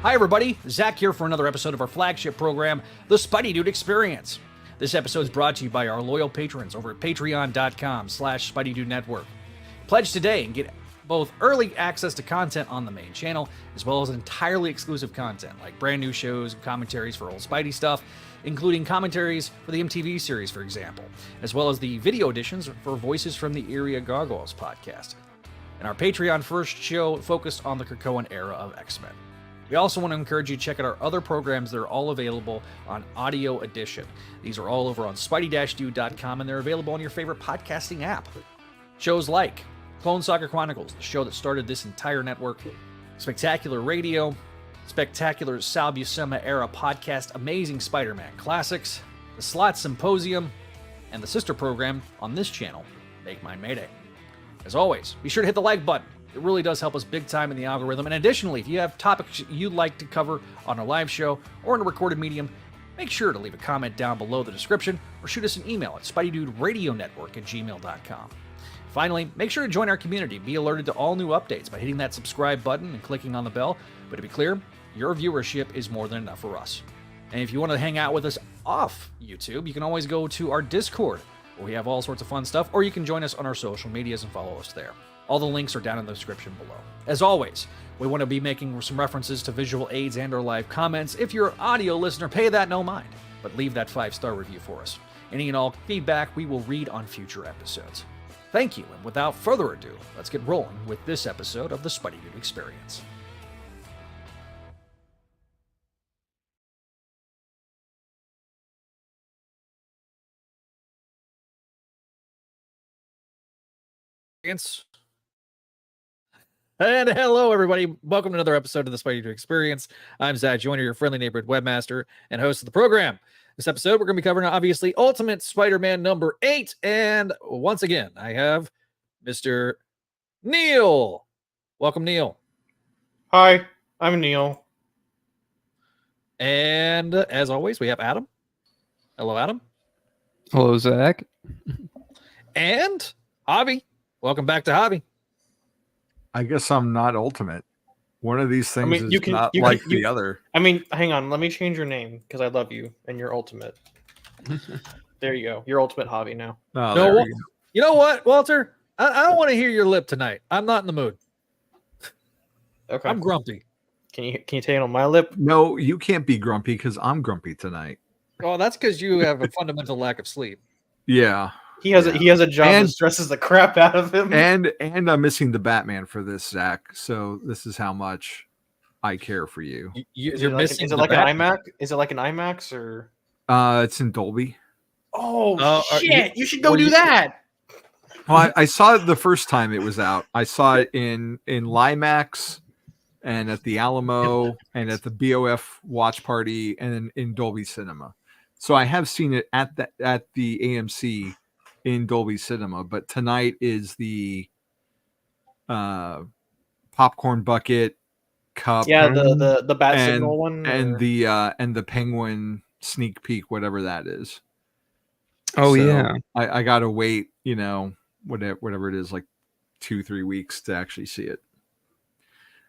Hi everybody, Zach here for another episode of our flagship program, The Spideydude Experience. This episode is brought to you by our loyal patrons over at patreon.com/Spideydude Network. Pledge today and get both early access to content on the main channel, as well as entirely exclusive content, like brand new shows and commentaries for old Spidey stuff, including commentaries for the MTV series, for example, as well as the video editions for Voices from the Eyrie Gargoyles Podcast. And our Patreon first show focused on the Krakoan era of X-Men. We also want to encourage you to check out our other programs that are all available on Audio Edition. These are all over on Spidey-Dude.com, and they're available on your favorite podcasting app. Shows like Clone Saga Chronicles, the show that started this entire network, Spectacular Radio, Spectacular Sal Buscema era podcast, Amazing Spider-Man Classics, the Slot Symposium, and the sister program on this channel, Make Mine Mayday. As always, be sure to hit the like button. It really does help us big time in the algorithm. And additionally, if you have topics you'd like to cover on a live show or in a recorded medium, make sure to leave a comment down below the description or shoot us an email at SpideyDudeRadioNetwork@gmail.com. Finally, make sure to join our community. Be alerted to all new updates by hitting that subscribe button and clicking on the bell. But to be clear, your viewership is more than enough for us. And if you want to hang out with us off YouTube, you can always go to our Discord, where we have all sorts of fun stuff, or you can join us on our social medias and follow us there. All the links are down in the description below. As always, we want to be making some references to visual aids and or live comments. If you're an audio listener, pay that no mind, but leave that 5-star review for us. Any and all feedback we will read on future episodes. Thank you, and without further ado, let's get rolling with this episode of the Spideydude Experience. And hello, everybody. Welcome to another episode of the Spideydude Experience. I'm Zach Joyner, your friendly neighborhood webmaster and host of the program. This episode, we're going to be covering, obviously, Ultimate Spider-Man number 8. And once again, I have Mr. Neil. Welcome, Neil. Hi, I'm Neil. And as always, we have Adam. Hello, Adam. Hello, Zach. And Javi. Welcome back to Javi. I guess I'm not Ultimate. One of these things is not like the other. I mean, hang on. Let me change your name because I love you and you're Ultimate. There you go. You're Ultimate Javi now. Oh, no, you know what, Walter? I don't want to hear your lip tonight. I'm not in the mood. Okay. I'm grumpy. Can you take it on my lip? No, you can't be grumpy because I'm grumpy tonight. Oh, that's because you have a fundamental lack of sleep. Yeah. He has a job that stresses the crap out of him. And I'm missing the Batman for this, Zach. So this is how much I care for you. You're missing. Is it like an IMAX? Is it like an IMAX or? It's in Dolby. Oh shit! You should go do that. Well, I saw it the first time it was out. I saw it in Limax and at the Alamo and at the BOF watch party and in Dolby Cinema. So I have seen it at the AMC in Dolby Cinema, but tonight is the popcorn bucket cup. Yeah, the bat signal one, and the penguin sneak peek, whatever that is. Oh, so yeah. I gotta wait, whatever it is, like 2-3 weeks to actually see it.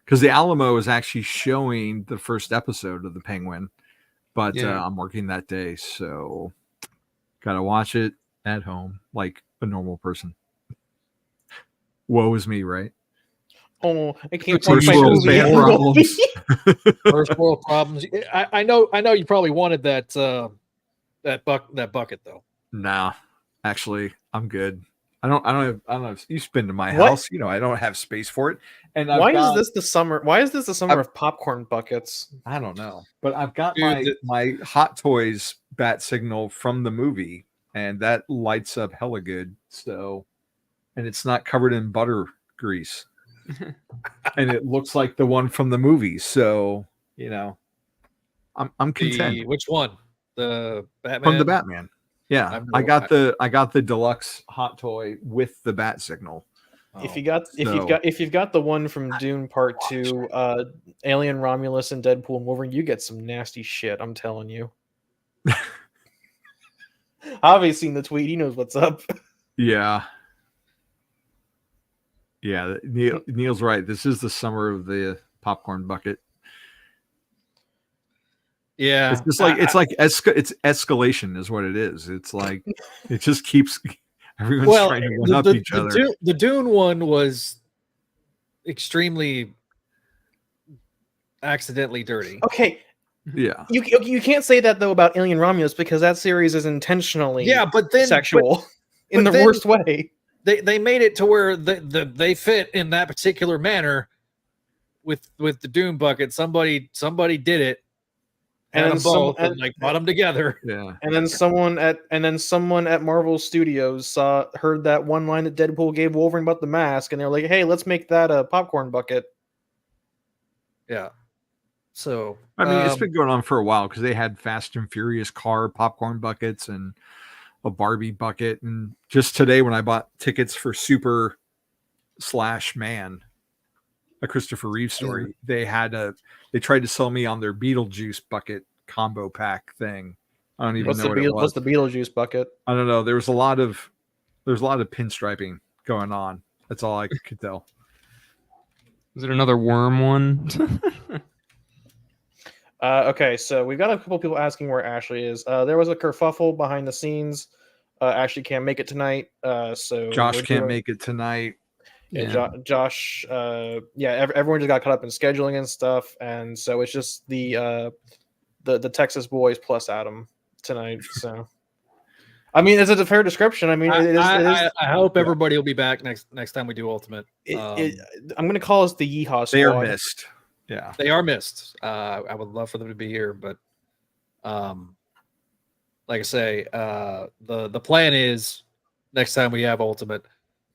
Because the Alamo is actually showing the first episode of the Penguin, but I'm working that day, so gotta watch it at home like a normal person. Woe is me, right? Oh, I can't First world problems. First world problems. I know you probably wanted that bucket though. Nah, actually, I'm good. I don't have. You've been to my house. I don't have space for it. And why is this the summer? Why is this the summer of popcorn buckets? I don't know, but I've got my Hot Toys bat signal from the movie, and that lights up hella good. So, and it's not covered in butter grease, and it looks like the one from the movie. So, I'm content. Which one? The Batman? From the Batman. Yeah, I got the deluxe hot toy with the bat signal. If you've got the one from Dune Part 2, Alien Romulus and Deadpool and Wolverine, you get some nasty shit. I'm telling you. Javi's seen the tweet. He knows what's up. Yeah. Neil's right. This is the summer of the popcorn bucket. Yeah, it's just like it's escalation is what it is. It's like it just keeps everyone's trying to one up each other. The Dune one was extremely accidentally dirty. Okay. Yeah. You can't say that though about Alien Romulus because that series is intentionally but then sexual in the worst way. They made it to where they fit in that particular manner with the Dune bucket. Somebody did it. And then both and brought them together. Yeah. And then someone at Marvel Studios heard that one line that Deadpool gave Wolverine about the mask, and they're like, "Hey, let's make that a popcorn bucket." Yeah. So I mean, it's been going on for a while because they had Fast and Furious car popcorn buckets and a Barbie bucket, and just today when I bought tickets for Super/Man, a Christopher Reeve story, they tried to sell me on their Beetlejuice bucket combo pack thing. I don't even know what it was. What's the Beetlejuice bucket? I don't know. There's a lot of pinstriping going on. That's all I could tell. Is it another worm one? Okay, so we've got a couple people asking where Ashley is. There was a kerfuffle behind the scenes. Ashley can't make it tonight. So Josh can't make it tonight. Yeah. Josh, everyone just got caught up in scheduling and stuff, and so it's just the Texas boys plus Adam tonight. So, I mean, is it a fair description? I mean, I hope everybody will be back next time we do Ultimate. I'm going to call us the Yeehaw Squad. They are missed. Yeah, they are missed. I would love for them to be here, but like I say, the plan is next time we have Ultimate,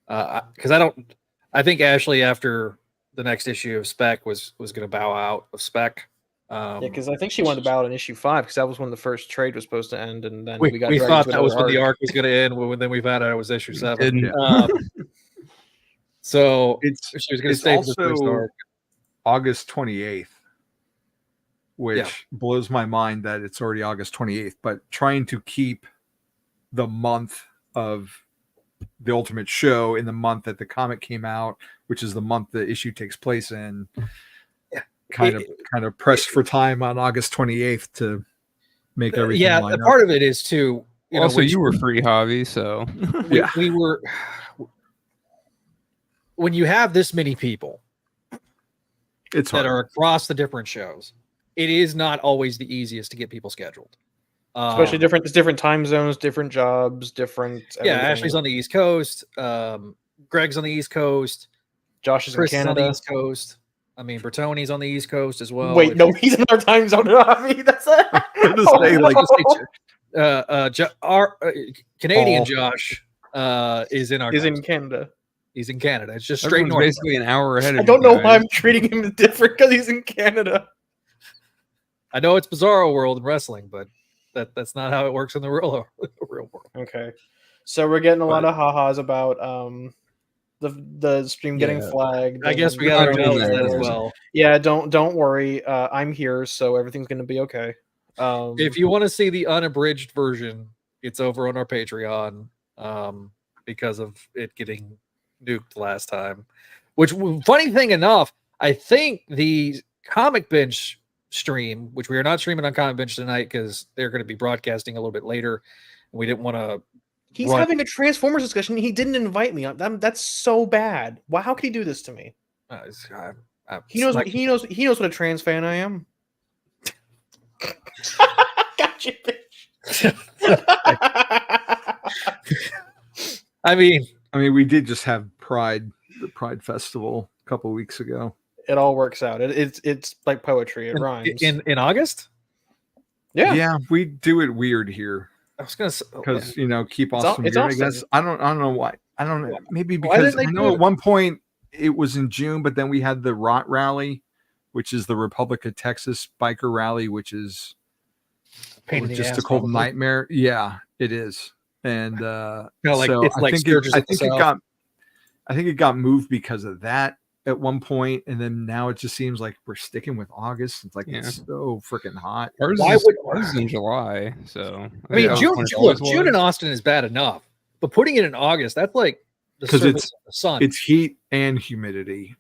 because I think Ashley after the next issue of Spec was going to bow out of Spec. Because I think she wanted to bow out in issue 5 because that was when the first trade was supposed to end, and then we thought that was when the arc was going to end. When then we found out it was issue 7. So she was going to stay for the first arc. August 28th, which blows my mind that it's already August 28th, but trying to keep the month of the Ultimate show in the month that the comic came out, which is the month the issue takes place in, kind of pressed for time on August 28th to make everything line up. Part of it is too, you were free, Javi, so we were, when you have this many people that are across the different shows, it is not always the easiest to get people scheduled. Especially different time zones, different jobs, different. Ashley's on the East Coast. Greg's on the East Coast. Josh is Chris in Canada. On the East Coast. I mean, Bertone's on the East Coast as well. Wait, no, he's in our time zone. I mean, that's Canadian Josh is in our. Is in Canada. He's in Canada. It's just straight north. Basically an hour ahead of I don't know why I'm treating him different because he's in Canada. I know it's Bizarro World in wrestling, but that's not how it works in the real world. Okay, so we're getting a lot of ha-has about the stream getting flagged. I guess we got to acknowledge that as well. Yeah, don't worry. I'm here, so everything's going to be okay. If you want to see the unabridged version, it's over on our Patreon because of it getting nuked last time. Which, funny thing enough, I think the Comic Bench stream, which we are not streaming on Comic Bench tonight because they're going to be broadcasting a little bit later, and we didn't want to. He's having a Transformers discussion. He didn't invite me. That's so bad. Why? How could he do this to me? He knows what a trans fan I am. Got you, bitch. I mean, we did just have the Pride Festival a couple weeks ago. It all works out. It's like poetry. It rhymes. In August? Yeah, we do it weird here. I was gonna say because keep awesome. I guess I don't know why. I don't know. Maybe because I know at one point it was in June, but then we had the ROT rally, which is the Republic of Texas biker rally, which is just a cold nightmare. Yeah, it is. And I think it got moved because of that at one point, and then now it just seems like we're sticking with August. It's like it's so freaking hot. Ours is in July, so I mean June in Austin is bad enough, but putting it in August, that's like because it's the sun. It's heat and humidity.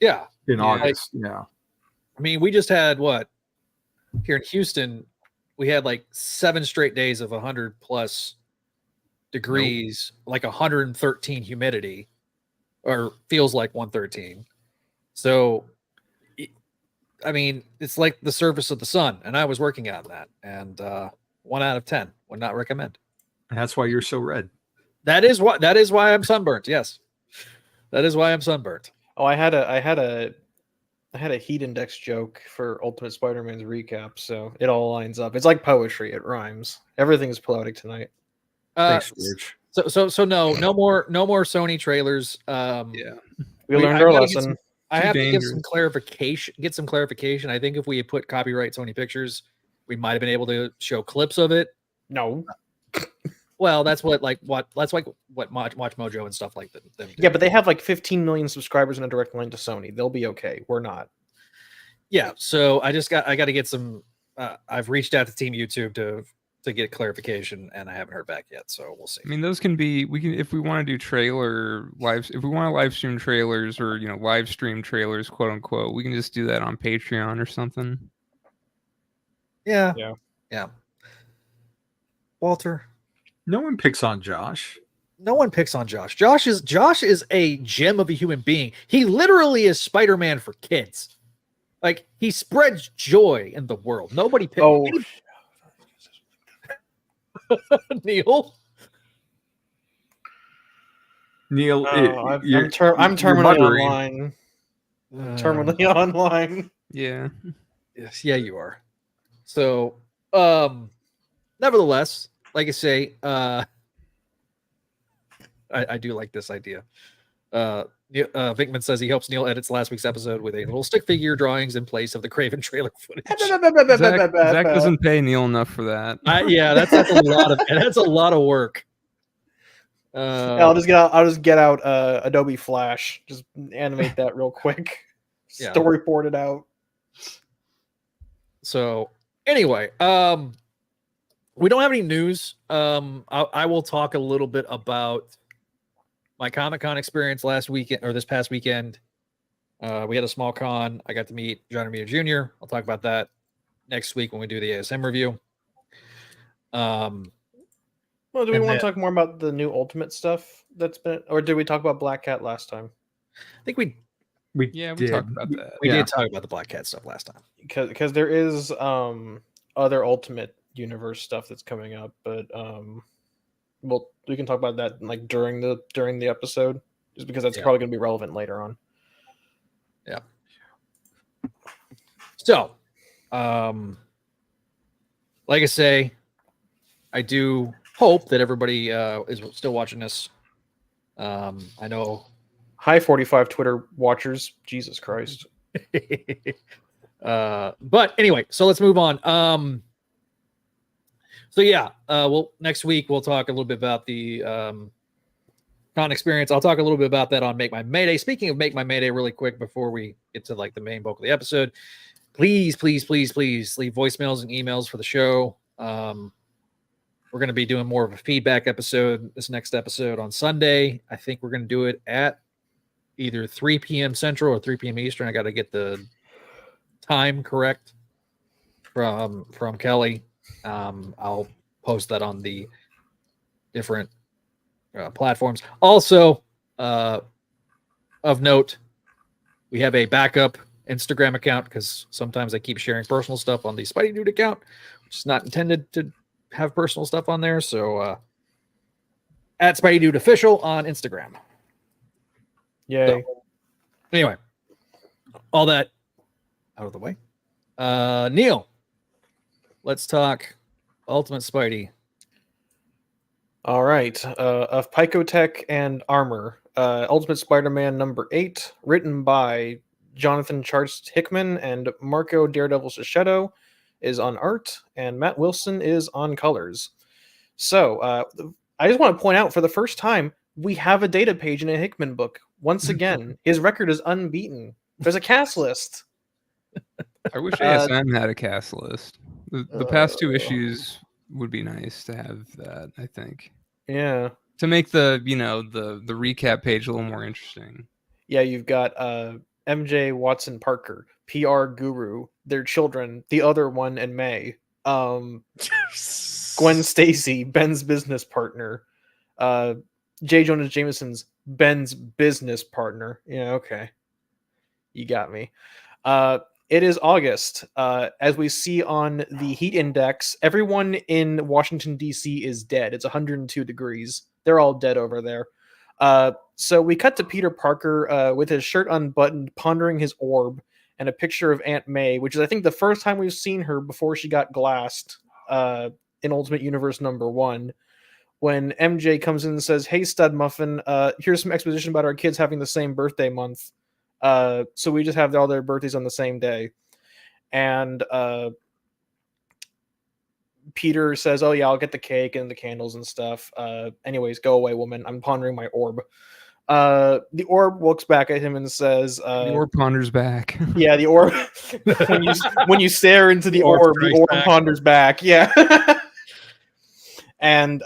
Yeah, in August. I mean, we just had here in Houston, we had like 7 straight days of 100+ degrees, like 113 humidity, or feels like 113. So, I mean, it's like the surface of the sun, and I was working on that, and 1 out of 10 would not recommend. And that's why you're so red. That is why I'm sunburnt. Yes, that is why I'm sunburnt. Oh, I had a heat index joke for Ultimate Spider-Man's recap, so it all lines up. It's like poetry; it rhymes. Everything is poetic tonight. Thanks, George. So no more Sony trailers. Yeah. We learned our gotta lesson. I have to give dangerous. some clarification. Get some clarification. I think if we had put copyright Sony Pictures, we might have been able to show clips of it. No. Well, that's what Watch Mojo and stuff like that. Yeah, but they have like 15 million subscribers and a direct line to Sony. They'll be okay. We're not. Yeah. So I got to get some. I've reached out to Team YouTube to get clarification, and I haven't heard back yet. So we'll see. I mean, those can be, if we want to do if we want to live stream trailers or, live stream trailers, quote unquote, we can just do that on Patreon or something. Yeah. Yeah. Walter, No one picks on Josh. no one picks on Josh. Josh is a gem of a human being. He literally is Spider-Man for kids. Like, he spreads joy in the world. Nobody picks. Oh, Neil. Neil, I'm you're terminally muttering. online. Terminally online. Yeah. Yes, yeah, you are. So, nevertheless, like I say, I do like this idea. Vinkman says he hopes Neil edits last week's episode with a little stick figure drawings in place of the Craven trailer footage. Zach doesn't pay Neil enough for that. Yeah, that's a lot of work. I'll just get out Adobe Flash. Just animate that real quick. Yeah. Storyboard it out. So anyway, we don't have any news. I will talk a little bit about my Comic-Con experience this past weekend. We had a small con. I got to meet John Romita Jr. I'll talk about that next week when we do the ASM review. Well, do we want to talk more about the new Ultimate stuff that's been, or did we talk about Black Cat last time? I think we We talked about that. we did talk about the Black Cat stuff last time. Because there is other Ultimate Universe stuff that's coming up, but we can talk about that like during the episode, just because that's probably going to be relevant later on. Yeah. So, like I say, I do hope that everybody is still watching this. I know. Hi, 45 Twitter watchers. Jesus Christ. But anyway, so let's move on. So yeah, next week we'll talk a little bit about the con experience. I'll talk a little bit about that on Make My Mayday. Speaking of Make My Mayday, really quick before we get to like the main bulk of the episode, please leave voicemails and emails for the show. We're going to be doing more of a feedback episode this next episode on Sunday. I think we're going to do it at either 3 p.m. Central or 3 p.m. Eastern. I got to get the time correct from Kelly. I'll post that on the different platforms. Also, of note, we have a backup Instagram account because sometimes I keep sharing personal stuff on the Spideydude account, which is not intended to have personal stuff on there. So at Spideydude Official on Instagram. Yay. So, anyway, all that out of the way. Neil, let's talk Ultimate Spidey. All right. Of Picotech and Armor, Ultimate Spider-Man number 8, written by Jonathan Charles Hickman and Marco Daredevil Shishetto, is on art, and Matt Wilson is on colors. So I just want to point out, for the first time, we have a data page in a Hickman book. Once again, his record is unbeaten. There's a cast list. I wish ASM had a cast list. The past 2 issues would be nice to have that, I think. Yeah. To make the recap page a little more interesting. Yeah, you've got MJ, Watson, Parker, PR guru, their children, the other one, and May. Gwen Stacy, Ben's business partner. J. Jonah Jameson's Ben's business partner. Yeah, okay. You got me. It is August. As we see on the heat index, everyone in Washington, D.C. is dead. It's 102 degrees. They're all dead over there. So we cut to Peter Parker with his shirt unbuttoned, pondering his orb, and a picture of Aunt May, which is, I think, the first time we've seen her before she got glassed in Ultimate Universe #1. When MJ comes in and says, "Hey, Stud Muffin, here's some exposition about our kids having the same birthday month. So we just have all their birthdays on the same day." And Peter says, "Oh yeah, I'll get the cake and the candles and stuff. Anyways, go away, woman. I'm pondering my orb." The orb looks back at him and says, the orb ponders back. Yeah, the orb. when you stare into the orb ponders back. Yeah. And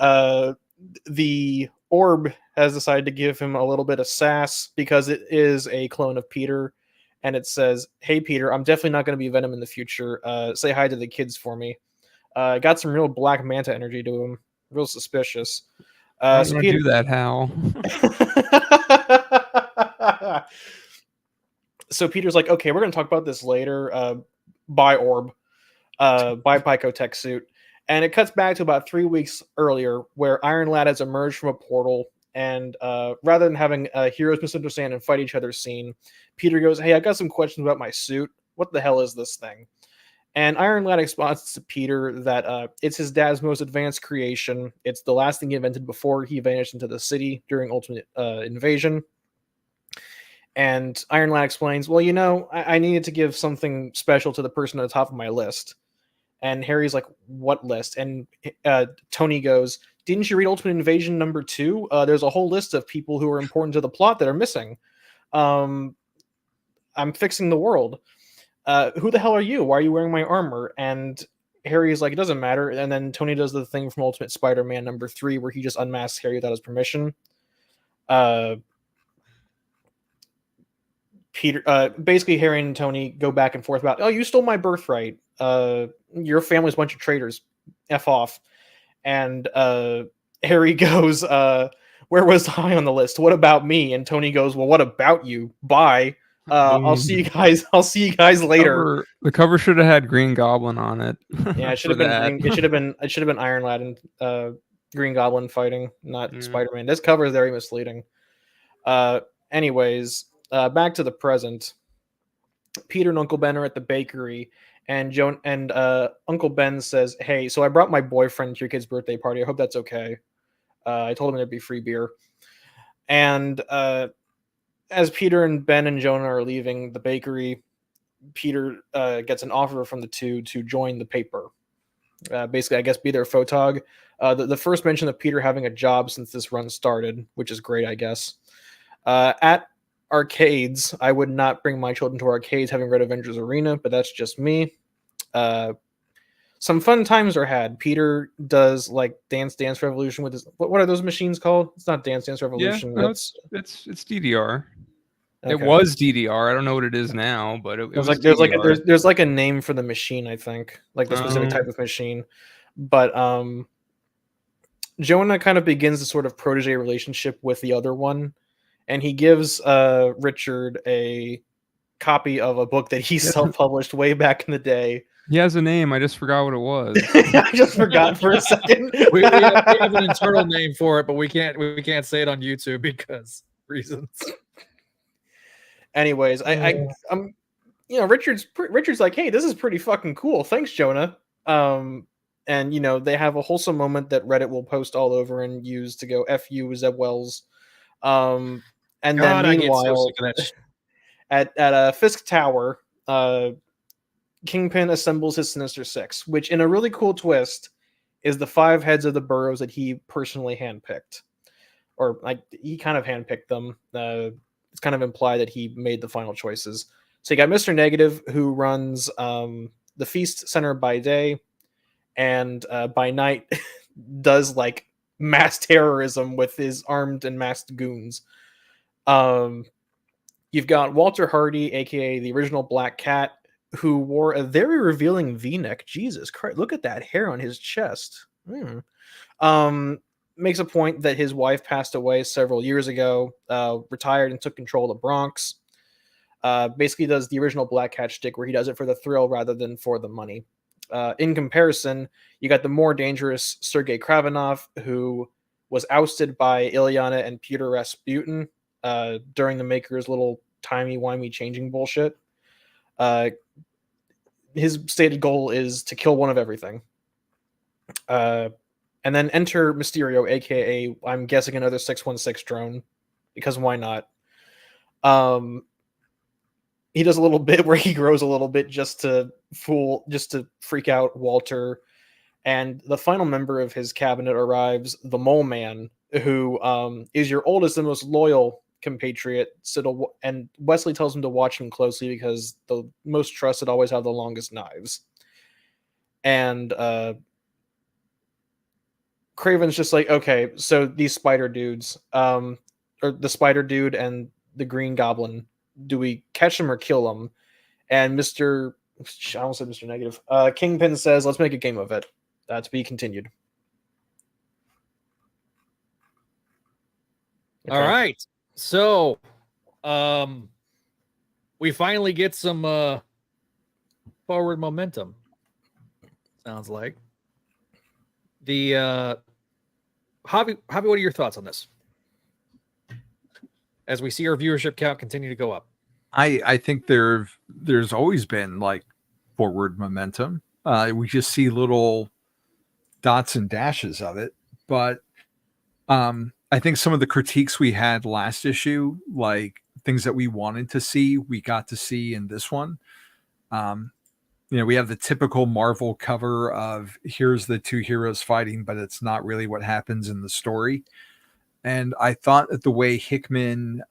the orb has decided to give him a little bit of sass because it is a clone of Peter. And it says, "Hey, Peter, I'm definitely not going to be Venom in the future. Say hi to the kids for me." Got some real Black Manta energy to him. Real suspicious. So Peter... do that, Hal. So Peter's like, "Okay, we're going to talk about this later." Bye, orb. Bye, Pyco Tech suit. And it cuts back to about 3 weeks earlier, where Iron Lad has emerged from a portal. And rather than having heroes misunderstand and fight each other scene, Peter goes, "Hey, I got some questions about my suit. What the hell is this thing?" And Iron Lad explains to Peter that it's his dad's most advanced creation. It's the last thing he invented before he vanished into the city during Ultimate Invasion. And Iron Lad explains, "Well, I needed to give something special to the person at the top of my list." And Harry's like, "What list?" And Tony goes, "Didn't you read Ultimate Invasion #2? There's a whole list of people who are important to the plot that are missing. I'm fixing the world. Who the hell are you? Why are you wearing my armor?" And Harry's like, "It doesn't matter." And then Tony does the thing from Ultimate Spider-Man #3 where he just unmasks Harry without his permission. Basically, Harry and Tony go back and forth about, "Oh, you stole my birthright. Your family's a bunch of traitors. F off." And Harry goes, "Where was I on the list? What about me?" And Tony goes, "Well, what about you? Bye. I'll see you guys. I'll see you guys later." The cover should have had Green Goblin on it. Yeah, it should have been. It should have been Iron Lad and Green Goblin fighting, not Spider-Man. This cover is very misleading. Anyways, back to the present. Peter and Uncle Ben are at the bakery, and Uncle Ben says, "Hey, so I brought my boyfriend to your kid's birthday party. I hope that's okay. I told him there'd be free beer." And as Peter and Ben and Jonah are leaving the bakery, Peter gets an offer from the two to join the paper. Basically, I guess, be their photog. The first mention of Peter having a job since this run started, which is great, I guess. At arcades, I would not bring my children to arcades having read Avengers Arena, but that's just me. Some fun times are had. Peter does like Dance Dance Revolution with his... What are those machines called? It's not Dance Dance Revolution. Yeah, no, it's DDR. Okay. It was DDR. I don't know what it is now, but it was like DDR. there's like a name for the machine, I think, like the specific type of machine. But Jonah kind of begins a sort of protege relationship with the other one, and he gives Richard a copy of a book that he self-published way back in the day. He has a name. I just forgot what it was. I just forgot for a second. we have an internal name for it, but we can't say it on YouTube because reasons. Anyways, I'm Richard's like, "Hey, this is pretty fucking cool. Thanks, Jonah." And they have a wholesome moment that Reddit will post all over and use to go "F you, Zeb Wells." And then meanwhile, at Fisk Tower, Kingpin assembles his Sinister Six, which, in a really cool twist, is the 5 heads of the boroughs that he personally handpicked, or like he kind of handpicked them. It's kind of implied that he made the final choices. So you got Mr. Negative, who runs the Feast Center by day, and by night does like mass terrorism with his armed and masked goons. You've got Walter Hardy, aka the original Black Cat, who wore a very revealing V-neck. Jesus Christ, look at that hair on his chest. Makes a point that his wife passed away several years ago, retired and took control of the Bronx. Basically does the original Black Cat shtick where he does it for the thrill rather than for the money. In comparison, you got the more dangerous Sergei Kravenov, who was ousted by Ilyana and Peter Rasputin during the Maker's little timey-wimey changing bullshit. His stated goal is to kill one of everything. And then enter Mysterio, aka, I'm guessing, another 616 drone, because why not? He does a little bit where he grows a little bit just to freak out Walter. And the final member of his cabinet arrives, the Mole Man, who is your oldest and most loyal compatriot. And Wesley tells him to watch him closely because the most trusted always have the longest knives. And Craven's just like, okay, so these spider dudes, or the spider dude and the Green Goblin, do we catch them or kill them? And I almost said Mr. Negative. Kingpin says, let's make a game of it. To be continued. Okay. All right. So, we finally get some forward momentum. Sounds like. The Javi, what are your thoughts on this? As we see our viewership count continue to go up. I think there's always been like forward momentum. We just see little dots and dashes of it, but I think some of the critiques we had last issue, like things that we wanted to see, we got to see in this one. We have the typical Marvel cover of here's the two heroes fighting, but it's not really what happens in the story. And I thought that the way Hickman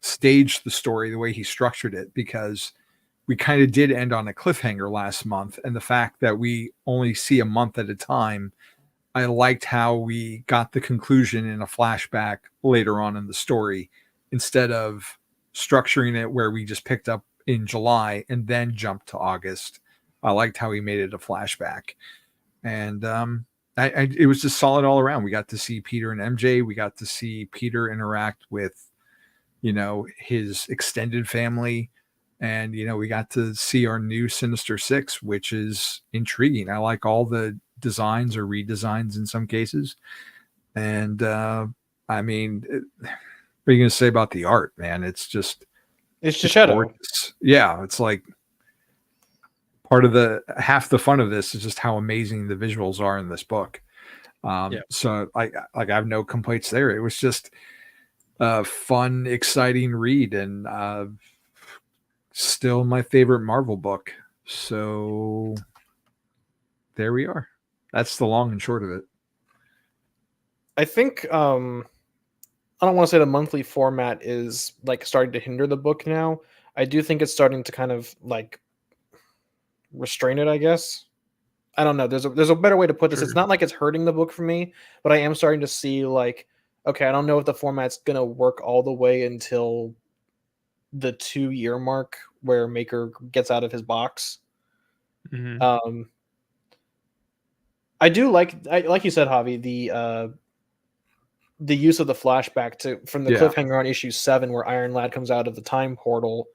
staged the story, the way he structured it, because we kind of did end on a cliffhanger last month, and the fact that we only see a month at a time, I liked how we got the conclusion in a flashback later on in the story, instead of structuring it where we just picked up in July and then jumped to August. I liked how he made it a flashback. And it was just solid all around. We got to see Peter and MJ. We got to see Peter interact with, his extended family. And, we got to see our new Sinister Six, which is intriguing. I like all the designs or redesigns in some cases. And, what are you going to say about the art, man? It's just shadow. Gorgeous. Yeah. It's like part of half the fun of this is just how amazing the visuals are in this book. So I have no complaints there. It was just a fun, exciting read, and still my favorite Marvel book. So there we are. That's the long and short of it. I think I don't want to say the monthly format is like starting to hinder the book now. I do think it's starting to kind of like restrain it, I guess. I don't know. There's a better way to put this. Sure. It's not like it's hurting the book for me, but I am starting to see like, okay, I don't know if the format's going to work all the way until the 2-year mark where Maker gets out of his box. Mm-hmm. I do like you said, Javi, the use of the flashback from the cliffhanger on issue 7 where Iron Lad comes out of the time portal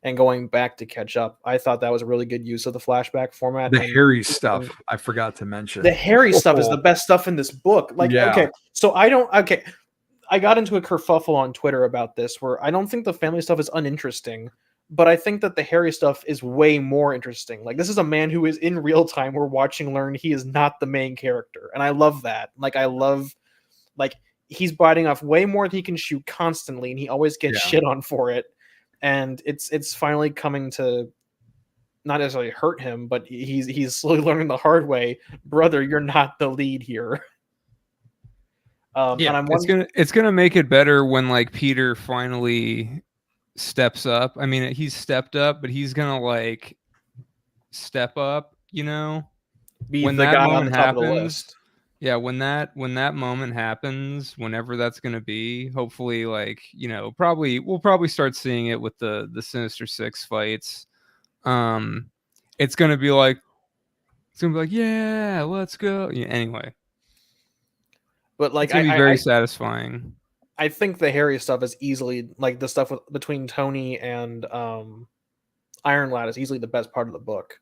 and going back to catch up. I thought that was a really good use of the flashback format. The hairy stuff I forgot to mention. The hairy stuff is the best stuff in this book. Okay, so I got into a kerfuffle on Twitter about this where I don't think the family stuff is uninteresting, but I think that the hairy stuff is way more interesting. Like, this is a man who is in real time. We're watching learn he is not the main character. And I love that. He's biting off way more than he can chew constantly, and he always gets shit on for it. And it's finally coming to not necessarily hurt him, but he's slowly learning the hard way. Brother, you're not the lead here. And it's gonna make it better when like Peter finally steps up. I mean, he's stepped up, but he's gonna like step up. Be when the that guy moment on the top happens. of the list. Yeah, when that moment happens, whenever that's going to be, hopefully, like, we'll probably start seeing it with the Sinister Six fights. It's going to be like, yeah, let's go. Yeah, anyway, But like it's going to be very satisfying. I think the Harry stuff is easily, like, the stuff between Tony and Iron Lad is easily the best part of the book.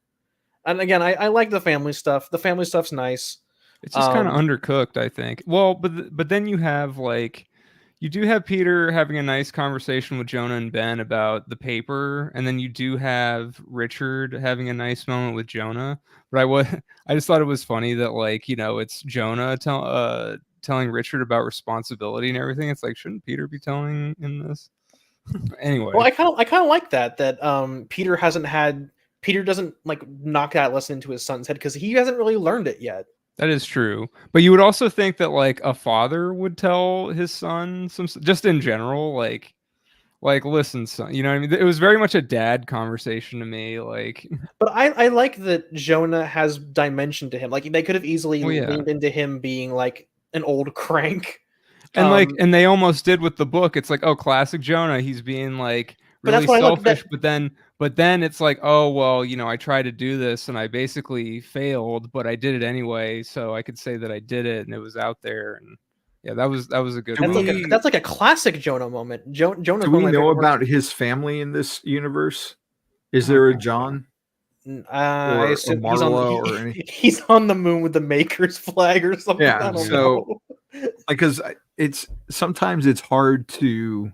And again, I like the family stuff. The family stuff's nice. It's just kind of undercooked, I think. Well, but then you have, like, you do have Peter having a nice conversation with Jonah and Ben about the paper, and then you do have Richard having a nice moment with Jonah. But I just thought it was funny that, like, it's Jonah telling Richard about responsibility and everything. It's like, shouldn't Peter be telling him this? Anyway. Well, I kind of like that Peter doesn't, like, knock that lesson into his son's head because he hasn't really learned it yet. That is true. But you would also think that, like, a father would tell his son just in general, like, listen, son, you know what I mean? It was very much a dad conversation to me, like. But I like that Jonah has dimension to him. Like, they could have easily leaned into him being like an old crank. And and they almost did with the book. It's like, oh, classic Jonah. He's being, like, really selfish, but then it's like, oh, well, I tried to do this and I basically failed, but I did it anyway, so I could say that I did it and it was out there. And yeah, that was a good one. That's like a classic Jonah moment. Jonah. Do we know about his family in this universe? Is there a John? I assume he's on the moon with the Maker's flag or something. Yeah, I don't know. Because sometimes it's hard to,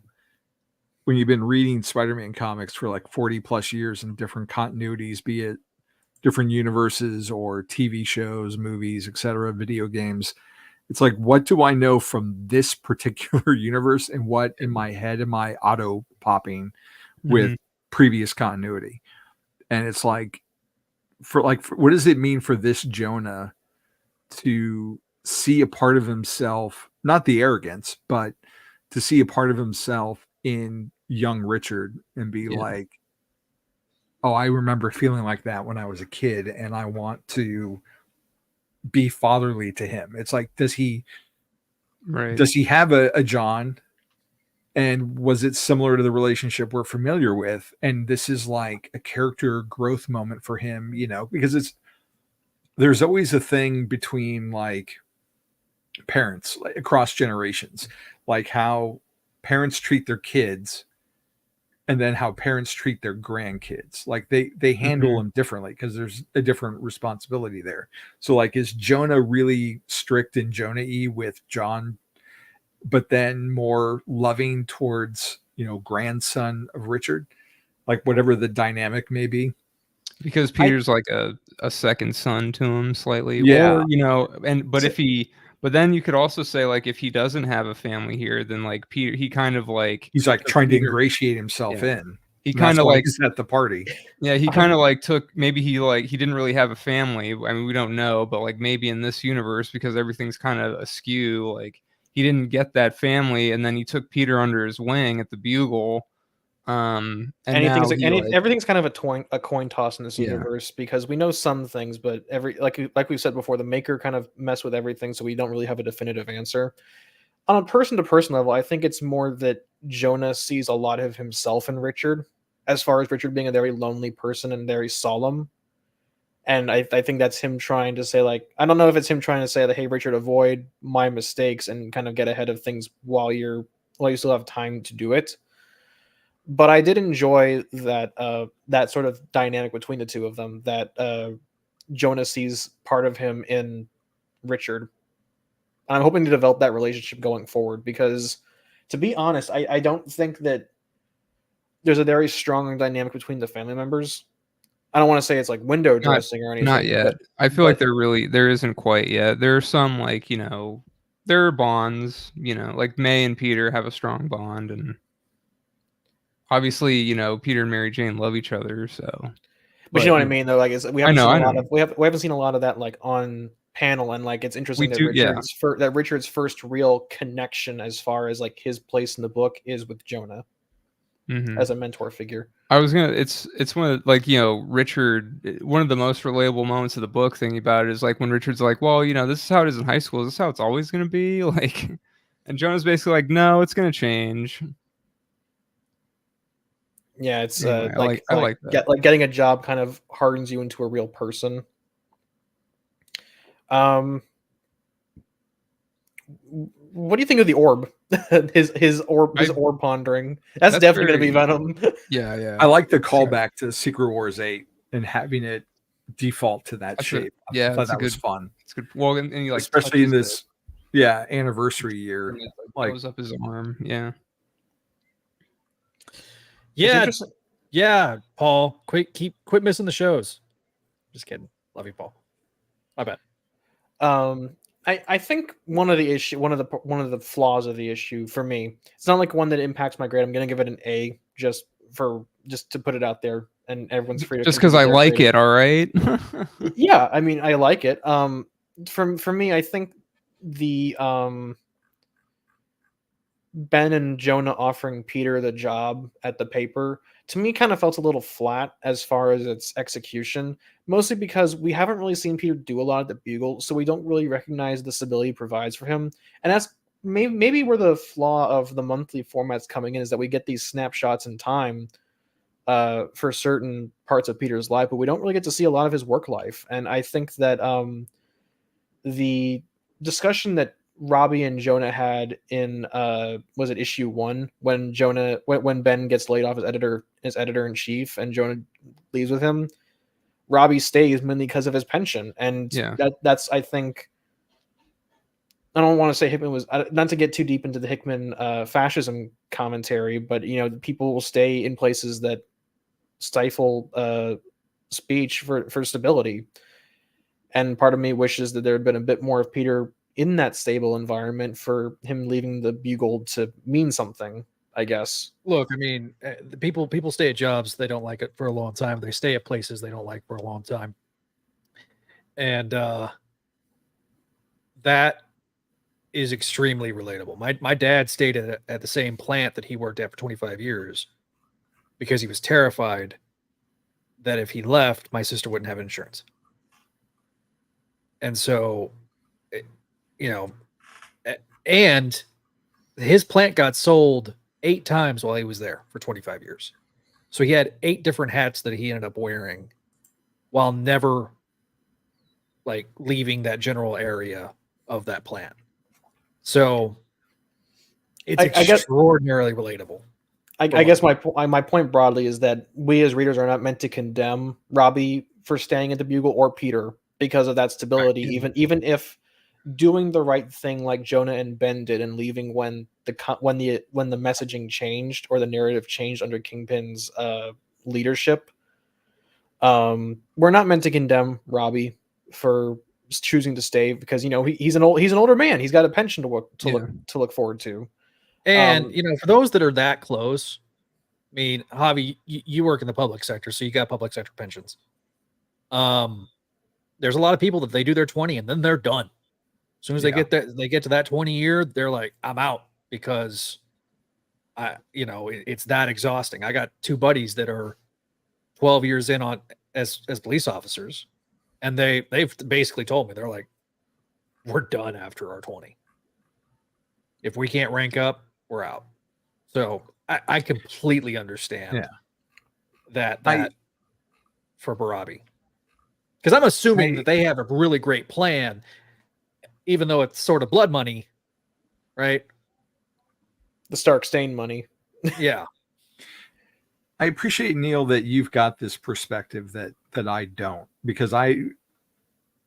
when you've been reading Spider-Man comics for like 40 plus years in different continuities, be it different universes or TV shows, movies, etc., video games, it's like, what do I know from this particular universe and what in my head am I auto popping with previous continuity? And it's like, what does it mean for this Jonah to see a part of himself, not the arrogance, but to see a part of himself in young Richard and be like, oh, I remember feeling like that when I was a kid and I want to be fatherly to him. It's like, does he have a John, and was it similar to the relationship we're familiar with? And this is like a character growth moment for him, because there's always a thing between, like, parents, like, across generations, like how parents treat their kids and then how parents treat their grandkids. Like they handle them differently because there's a different responsibility there. So, like, is Jonah really strict and Jonah-y with John, but then more loving towards, grandson of Richard, like whatever the dynamic may be? Because Peter's like a second son to him slightly. Yeah. Or, but then you could also say, like, if he doesn't have a family here, then, like, Peter, he kind of, like, he's like trying to ingratiate himself in. He kind of, like, he's at the party. Yeah, he kind of, like, maybe he didn't really have a family. I mean, we don't know, but, like, maybe in this universe, because everything's kind of askew, like, he didn't get that family, and then he took Peter under his wing at the Bugle. Everything's kind of a coin toss in this universe, because we know some things, but like we've said before, the Maker kind of mess with everything, so we don't really have a definitive answer. On a person-to-person level, I think it's more that Jonah sees a lot of himself in Richard, as far as Richard being a very lonely person and very solemn. And I think that's him trying to say, like, I don't know if it's him trying to say that, hey, Richard, avoid my mistakes and kind of get ahead of things while you still have time to do it. But I did enjoy that sort of dynamic between the two of them, that Jonah sees part of him in Richard. And I'm hoping to develop that relationship going forward, because, to be honest, I don't think that there's a very strong dynamic between the family members. I don't want to say it's like window dressing or anything. Not yet. I feel like there isn't quite yet. There are some, like, there are bonds, like May and Peter have a strong bond, and obviously, Peter and Mary Jane love each other, so. But you know what I mean, though. Like, we haven't seen a lot of that, like, on panel, and, like, it's interesting that Richard's first real connection, as far as, like, his place in the book, is with Jonah. as a mentor figure. I was gonna. It's one of like Richard. One of the most relatable moments of the book. Thinking about it is like when Richard's like, "Well, this is how it is in high school. Is this how it's always gonna be?" Like, and Jonah's basically like, "No, it's gonna change." Yeah, it's Anyway, I like that. getting a job kind of hardens you into a real person. What do you think of the orb? his orb pondering. That's definitely going to be Venom. Yeah. I like the callback to Secret Wars 8 and having it default to that shape. I thought that was fun. It's good. Well, and he especially in this anniversary year. And it, blows up his arm. Yeah. Yeah, Paul. Quit missing the shows. Just kidding. Love you, Paul. I bet. I think one of the flaws of the issue for me, it's not like one that impacts my grade. I'm gonna give it an A just to put it out there, and everyone's free to just because I like it. All right. Yeah, I mean, I like it. For me, I think the Ben and Jonah offering Peter the job at the paper, to me, kind of felt a little flat as far as its execution, mostly because we haven't really seen Peter do a lot at the Bugle, so we don't really recognize the stability it provides for him. And that's maybe where the flaw of the monthly format's coming in, is that we get these snapshots in time for certain parts of Peter's life, but we don't really get to see a lot of his work life. And I think that the discussion that Robbie and Jonah had in was it issue 1 when Ben gets laid off as editor in chief and Jonah leaves with him, Robbie stays mainly because of his pension. And that's I think, I don't want to say Hickman was, not to get too deep into the Hickman fascism commentary, but people will stay in places that stifle speech for stability. And part of me wishes that there had been a bit more of Peter in that stable environment for him leaving the Bugle to mean something, I guess. Look, I mean, the people stay at jobs they don't like it for a long time. They stay at places they don't like for a long time. And that is extremely relatable. My dad stayed at the same plant that he worked at for 25 years because he was terrified that if he left, my sister wouldn't have insurance. And so, and his plant got sold 8 times while he was there for 25 years. So he had 8 different hats that he ended up wearing while never leaving that general area of that plant. So it's extraordinarily relatable. I guess my point broadly is that we as readers are not meant to condemn Robbie for staying at the Bugle or Peter because of that stability, right. even if doing the right thing like Jonah and Ben did and leaving when the messaging changed or the narrative changed under Kingpin's leadership. We're not meant to condemn Robbie for choosing to stay because he's an older man. He's got a pension to look forward to. And for those that are that close, I mean, Javi, you work in the public sector, so you got public sector pensions. There's a lot of people that they do their 20 and then they're done. As soon as they get to that 20 year, they're like, I'm out because it's that exhausting. I got 2 buddies that are 12 years in on as police officers, and they've basically told me, they're like, we're done after our 20. If we can't rank up, we're out. So I completely understand that for Barabi. Because I'm assuming that they have a really great plan, even though it's sort of blood money, right? The Stark Stain money. Yeah. I appreciate, Neil, that you've got this perspective that I don't, because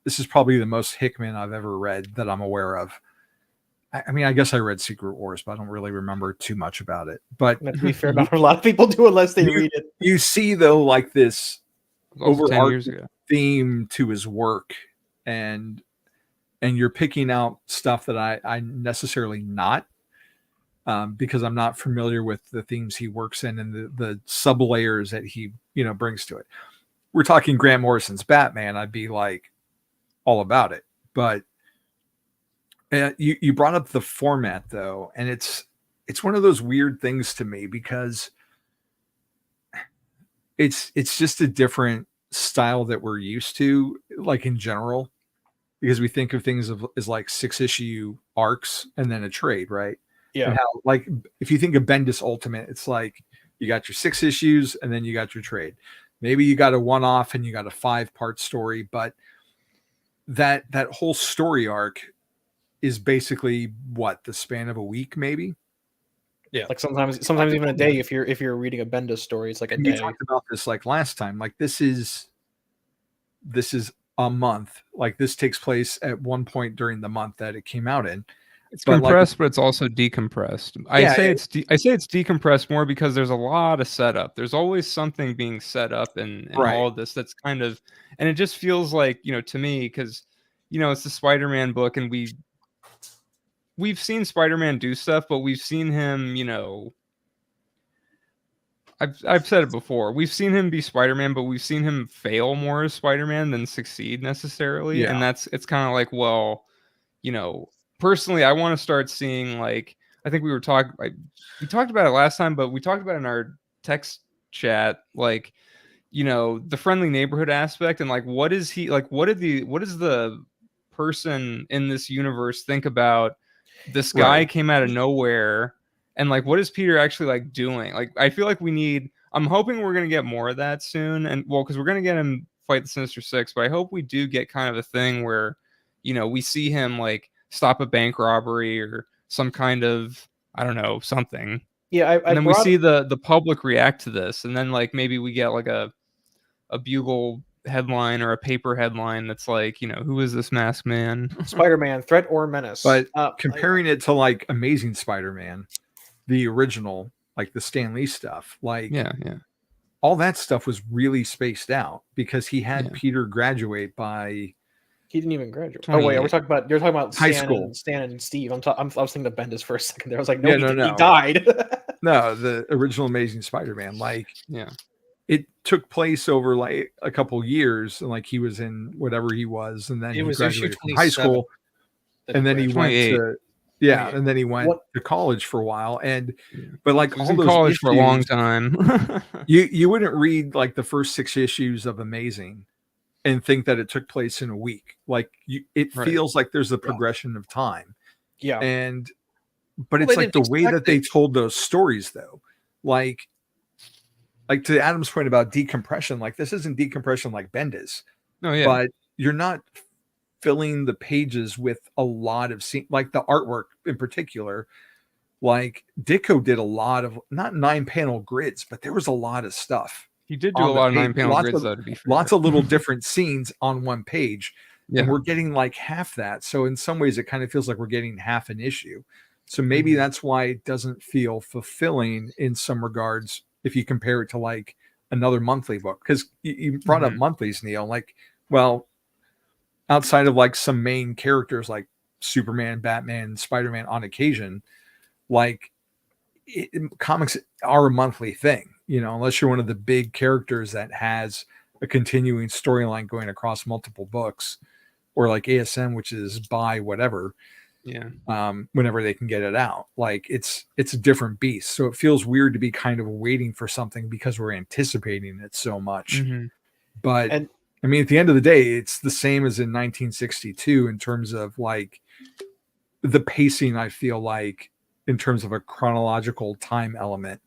this is probably the most Hickman I've ever read that I'm aware of. I mean, I guess I read Secret Wars, but I don't really remember too much about it. But to be fair, not a lot of people do unless they read it. You see, though, like this overarching theme to his work, and you're picking out stuff that I necessarily not, because I'm not familiar with the themes he works in and the sub layers that he brings to it. We're talking Grant Morrison's Batman, I'd be like all about it. But you brought up the format though, and it's one of those weird things to me because it's just a different style that we're used to, like in general, because we think of things as like 6-issue arcs and then a trade, right? Yeah. And how, like, if you think of Bendis Ultimate, it's like you got your 6 issues and then you got your trade. Maybe you got a one-off and you got a 5-part story, but that whole story arc is basically what, the span of a week, maybe. Yeah, like sometimes even a day. If you're reading a Bendis story, it's like a day. We talked about this like last time. Like this is a month. Like this takes place at one point during the month that it came out in. It's compressed, but it's also decompressed. I say it's decompressed more because there's a lot of setup. There's always something being set up in all of this that's kind of, and it just feels like, to me, because it's the Spider-Man book, and we've seen Spider-Man do stuff, but we've seen him, I've said it before. We've seen him be Spider-Man, but we've seen him fail more as Spider-Man than succeed necessarily. Yeah. And it's kind of like, well, personally, I want to start seeing, like, I think we talked about it last time, but we talked about it in our text chat, like, the friendly neighborhood aspect, and like, what is he like? What does the person in this universe think about this guy came out of nowhere, and like, what is Peter actually like doing? Like, I feel like I'm hoping we're gonna get more of that soon, and well, because we're gonna get him fight the Sinister Six, but I hope we do get kind of a thing where we see him like stop a bank robbery or some kind of, I don't know, something. Yeah, and then we see the public react to this, and then like maybe we get like a Bugle headline or a paper headline that's like, who is this masked man? Spider-Man, threat or menace. But comparing it to like Amazing Spider-Man, the original, like the Stan Lee stuff, like all that stuff was really spaced out because he had Peter graduate by. He didn't even graduate. Oh wait, you're talking about high school. Stan and Steve. I was thinking of Bendis for a second there. I was like, no, he died. No, the original Amazing Spider-Man, like, it took place over like a couple years, and like he was in whatever he was, and then he graduated from high school, and then he went to and then he went to college for a while, but like all those college issues, for a long time. you wouldn't read like the first 6 issues of Amazing and think that it took place in a week. Like it feels like there's a progression of time. Yeah. But it's like the way that they told those stories though. Like to Adam's point about decompression, like this isn't decompression like Bendis. Oh yeah. But you're not filling the pages with a lot of like the artwork in particular. Like Ditko did a lot of not 9-panel grids, but there was a lot of stuff. He did do a lot of 9-panel grids, though, to be fair. Lots of little different scenes on one page. Yeah. And we're getting like half that. So in some ways, it kind of feels like we're getting half an issue. So maybe that's why it doesn't feel fulfilling in some regards if you compare it to like another monthly book. Because you brought up monthlies, Neil. Like, well, outside of like some main characters like Superman, Batman, Spider-Man on occasion, like comics are a monthly thing. Unless you're one of the big characters that has a continuing storyline going across multiple books, or like ASM, which is by whatever, whenever they can get it out. Like it's a different beast. So it feels weird to be kind of waiting for something because we're anticipating it so much. But I mean, at the end of the day, it's the same as in 1962 in terms of like the pacing. I feel like in terms of a chronological time element.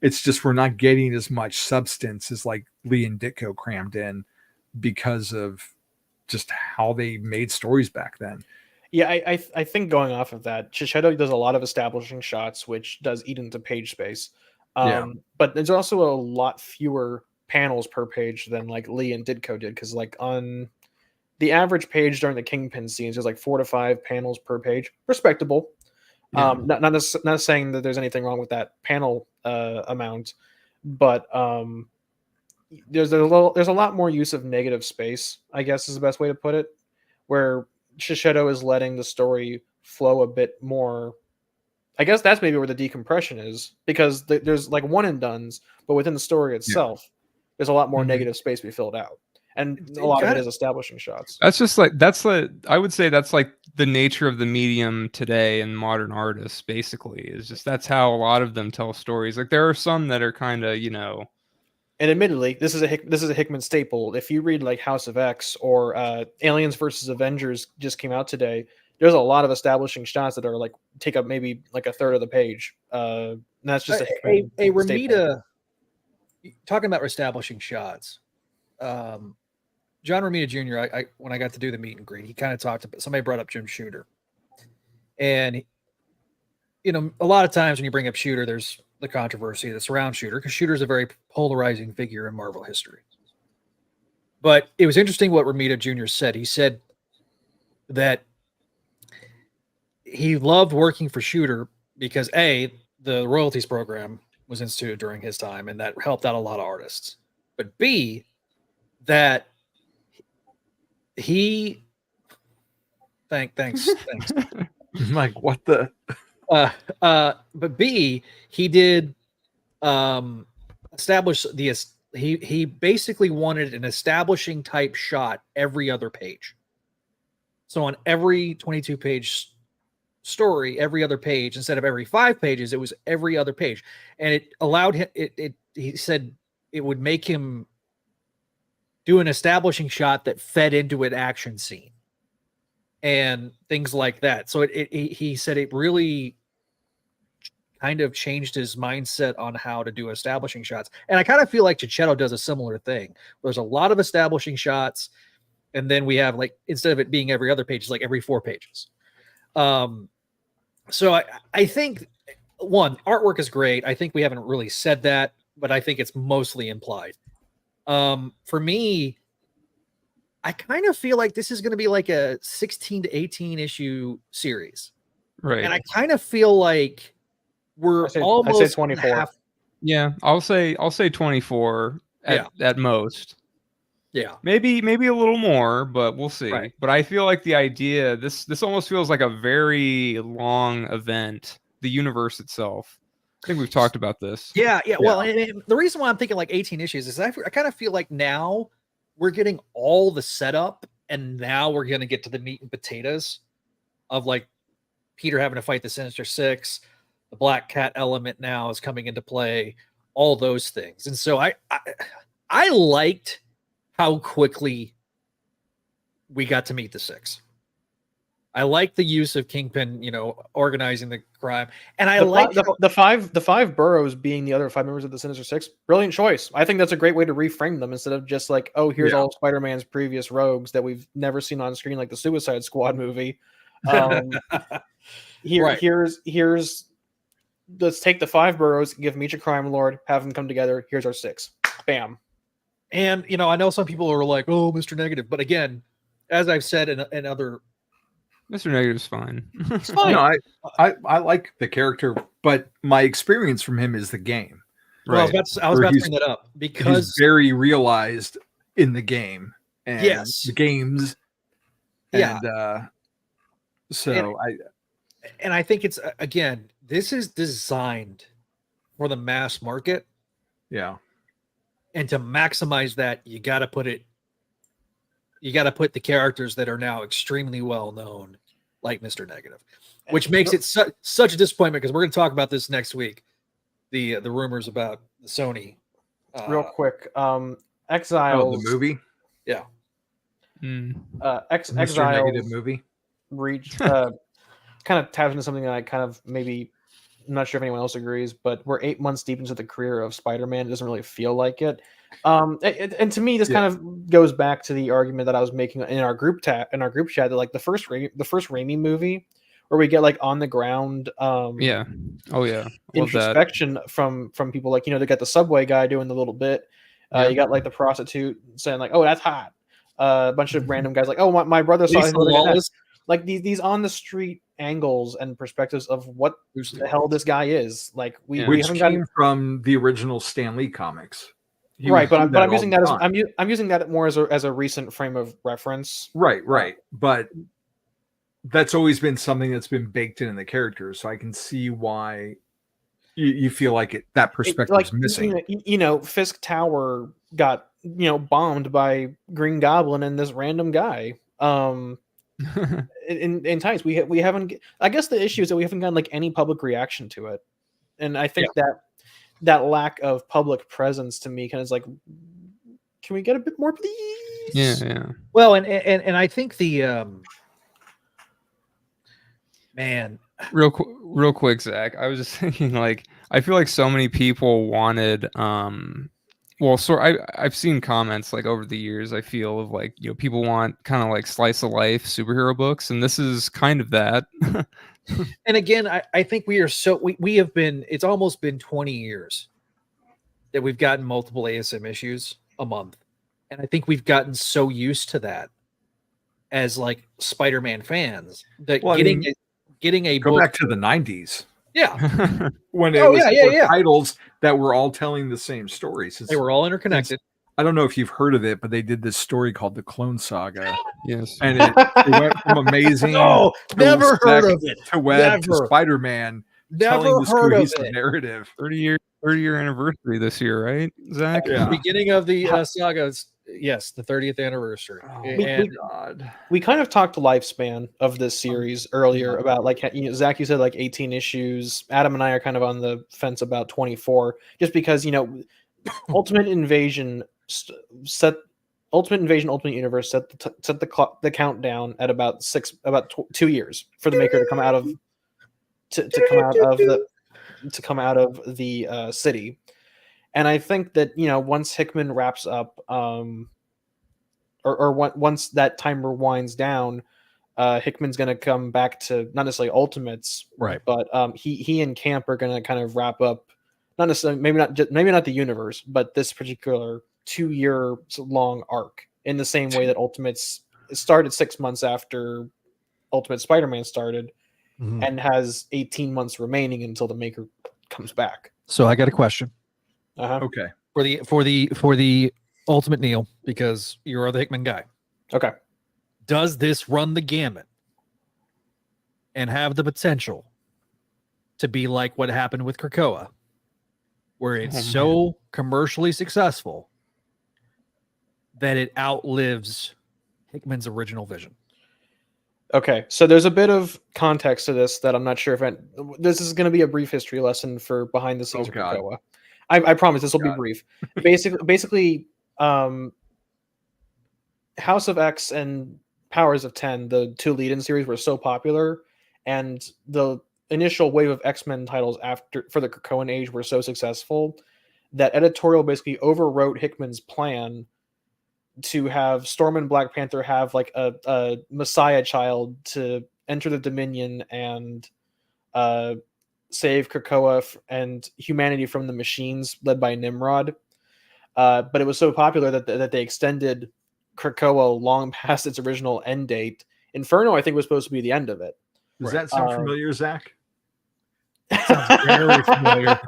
It's just we're not getting as much substance as like Lee and Ditko crammed in because of just how they made stories back then. Yeah, I think going off of that, Shishido does a lot of establishing shots, which does eat into page space. But there's also a lot fewer panels per page than like Lee and Ditko did, because like on the average page during the Kingpin scenes, there's like 4 to 5 panels per page. Respectable. Not saying that there's anything wrong with that panel amount, but there's a lot more use of negative space, I guess is the best way to put it, where Shishido is letting the story flow a bit more. I guess that's maybe where the decompression is, because there's like one and dones, but within the story itself, there's a lot more negative space to be filled out. And a lot of it is establishing shots. That's just like, I would say that's like the nature of the medium today and modern artists, basically, is just that's how a lot of them tell stories. Like there are some that are kind of, and admittedly, this is a Hickman staple. If you read like House of X or Aliens versus Avengers just came out today, there's a lot of establishing shots that are like take up maybe like a third of the page. And that's just a Romita. Talking about establishing shots, John Romita Jr. I when I got to do the meet and greet, he kind of talked about, somebody brought up Jim Shooter, and you know, a lot of times when you bring up Shooter, there's the controversy that surrounds Shooter because Shooter is a very polarizing figure in Marvel history. But it was interesting what Romita Jr. said. He said that he loved working for Shooter because A, the royalties program was instituted during his time, and that helped out a lot of artists. But B, that he thanks. Like what the But B, he did establish he basically wanted an establishing type shot every other page. So on every 22 page story, every other page, instead of every 5 pages, it was every other page. And it allowed him, he said it would make him do an establishing shot that fed into an action scene and things like that. So he said it really kind of changed his mindset on how to do establishing shots. And I kind of feel like Chichetto does a similar thing. There's a lot of establishing shots, and then we have, like, instead of it being every other page, it's like every 4 pages. So I think, one, artwork is great. I think we haven't really said that, but I think it's mostly implied. For me, I kind of feel like this is going to be like a 16 to 18 issue series. Right. And I kind of feel like we're almost I say 24. Yeah, I'll say 24 at most. Yeah. Maybe a little more, but we'll see. Right. But I feel like the idea, this almost feels like a very long event, the universe itself. I think we've talked about this. Yeah. Well, and the reason why I'm thinking like 18 issues is I kind of feel like now we're getting all the setup, and now we're going to get to the meat and potatoes of like Peter having to fight the Sinister Six. The Black Cat element now is coming into play, all those things. And so I liked how quickly we got to meet the Six. I like the use of Kingpin, organizing the crime. And I like the five boroughs being the other 5 members of the Sinister Six. Brilliant choice. I think that's a great way to reframe them instead of just like, oh, here's all Spider-Man's previous rogues that we've never seen on screen, like the Suicide Squad movie. Here's let's take the 5 boroughs, give them each a crime lord, have them come together. Here's our 6. Bam. And, I know some people are like, oh, Mr. Negative. But again, as I've said in other... Mr. Negative's fine. It's fine. I like the character, but my experience from him is the game. Well, I was about to bring that up because... He's very realized in the game. And yes. the games. And, And I think it's, again, this is designed for the mass market. Yeah. And to maximize that, you got to put the characters that are now extremely well known, like Mr. Negative, which makes it such a disappointment because we're going to talk about this next week. The rumors about the Sony. Real quick, Exiles. The movie? Yeah. Mr. Exiles Negative movie? Reach kind of taps into something that I kind of maybe, I'm not sure if anyone else agrees, but we're 8 months deep into the career of Spider-Man. It doesn't really feel like it. And to me, this kind of goes back to the argument that I was making in our group chat that like the first Raimi movie, where we get like on the ground, introspection from people like they got the subway guy doing the little bit. You got like the prostitute saying like, oh, that's hot. A bunch of random guys like, oh, my brother saw his like these on the street angles and perspectives of what the hell this guy is. Like which came from the original Stan Lee comics. Right, but I'm using that I'm using that more as a recent frame of reference. Right. But that's always been something that's been baked in the characters, so I can see why you feel like that perspective is missing. Fisk Tower got bombed by Green Goblin and this random guy. In times we haven't. I guess the issue is that we haven't gotten like any public reaction to it, and I think that lack of public presence to me kind of is like, can we get a bit more, please? Yeah. Well, and I think the man. Real quick, Zach. I was just thinking, like, I feel like so many people wanted, I've seen comments like over the years. I feel of like, people want kind of like slice of life superhero books, and this is kind of that. And again, I think we have been. It's almost been 20 years that we've gotten multiple ASM issues a month, and I think we've gotten so used to that as like Spider-Man fans that getting a go book back to the 90s. Yeah. When it was titles that were all telling the same stories. They were all interconnected. I don't know if you've heard of it, but they did this story called the Clone Saga. Yes. And it went from amazing no, never heard of it. To web to Spider-Man. Never heard of it. Narrative. 30-year anniversary this year, right, Zach? Yeah. Beginning of the saga. Yes, the 30th anniversary. God. We kind of talked lifespan of this series earlier about like, Zach, you said like 18 issues. Adam and I are kind of on the fence about 24, just because, Ultimate Invasion, Ultimate Universe set the countdown at about 2 years for the Maker to come out of come out of the city. And I think that, once Hickman wraps up, once that timer winds down, Hickman's going to come back to not necessarily Ultimates, right? But he and Camp are going to kind of wrap up, not necessarily, maybe not the universe, but this particular 2-year long arc in the same way that Ultimates started 6 months after Ultimate Spider-Man started, and has 18 months remaining until the Maker comes back. So I got a question. Okay. For the Ultimate Neil, because you're the Hickman guy. Okay. Does this run the gamut and have the potential to be like what happened with Krakoa, where it's so commercially successful that it outlives Hickman's original vision? Okay, so there's a bit of context to this that I'm not sure if this is going to be a brief history lesson for behind the scenes of Krakoa. I promise this will be brief. Basically, House of X and Powers of 10, the two lead-in series, were so popular, and the initial wave of X-Men titles for the Krakoan age were so successful that editorial basically overwrote Hickman's plan to have Storm and Black Panther have like a Messiah child to enter the Dominion and save Krakoa and humanity from the machines led by Nimrod. But it was so popular that they extended Krakoa long past its original end date. Inferno, I think, was supposed to be the end of it. Does that sound familiar, Zach? Sounds very familiar.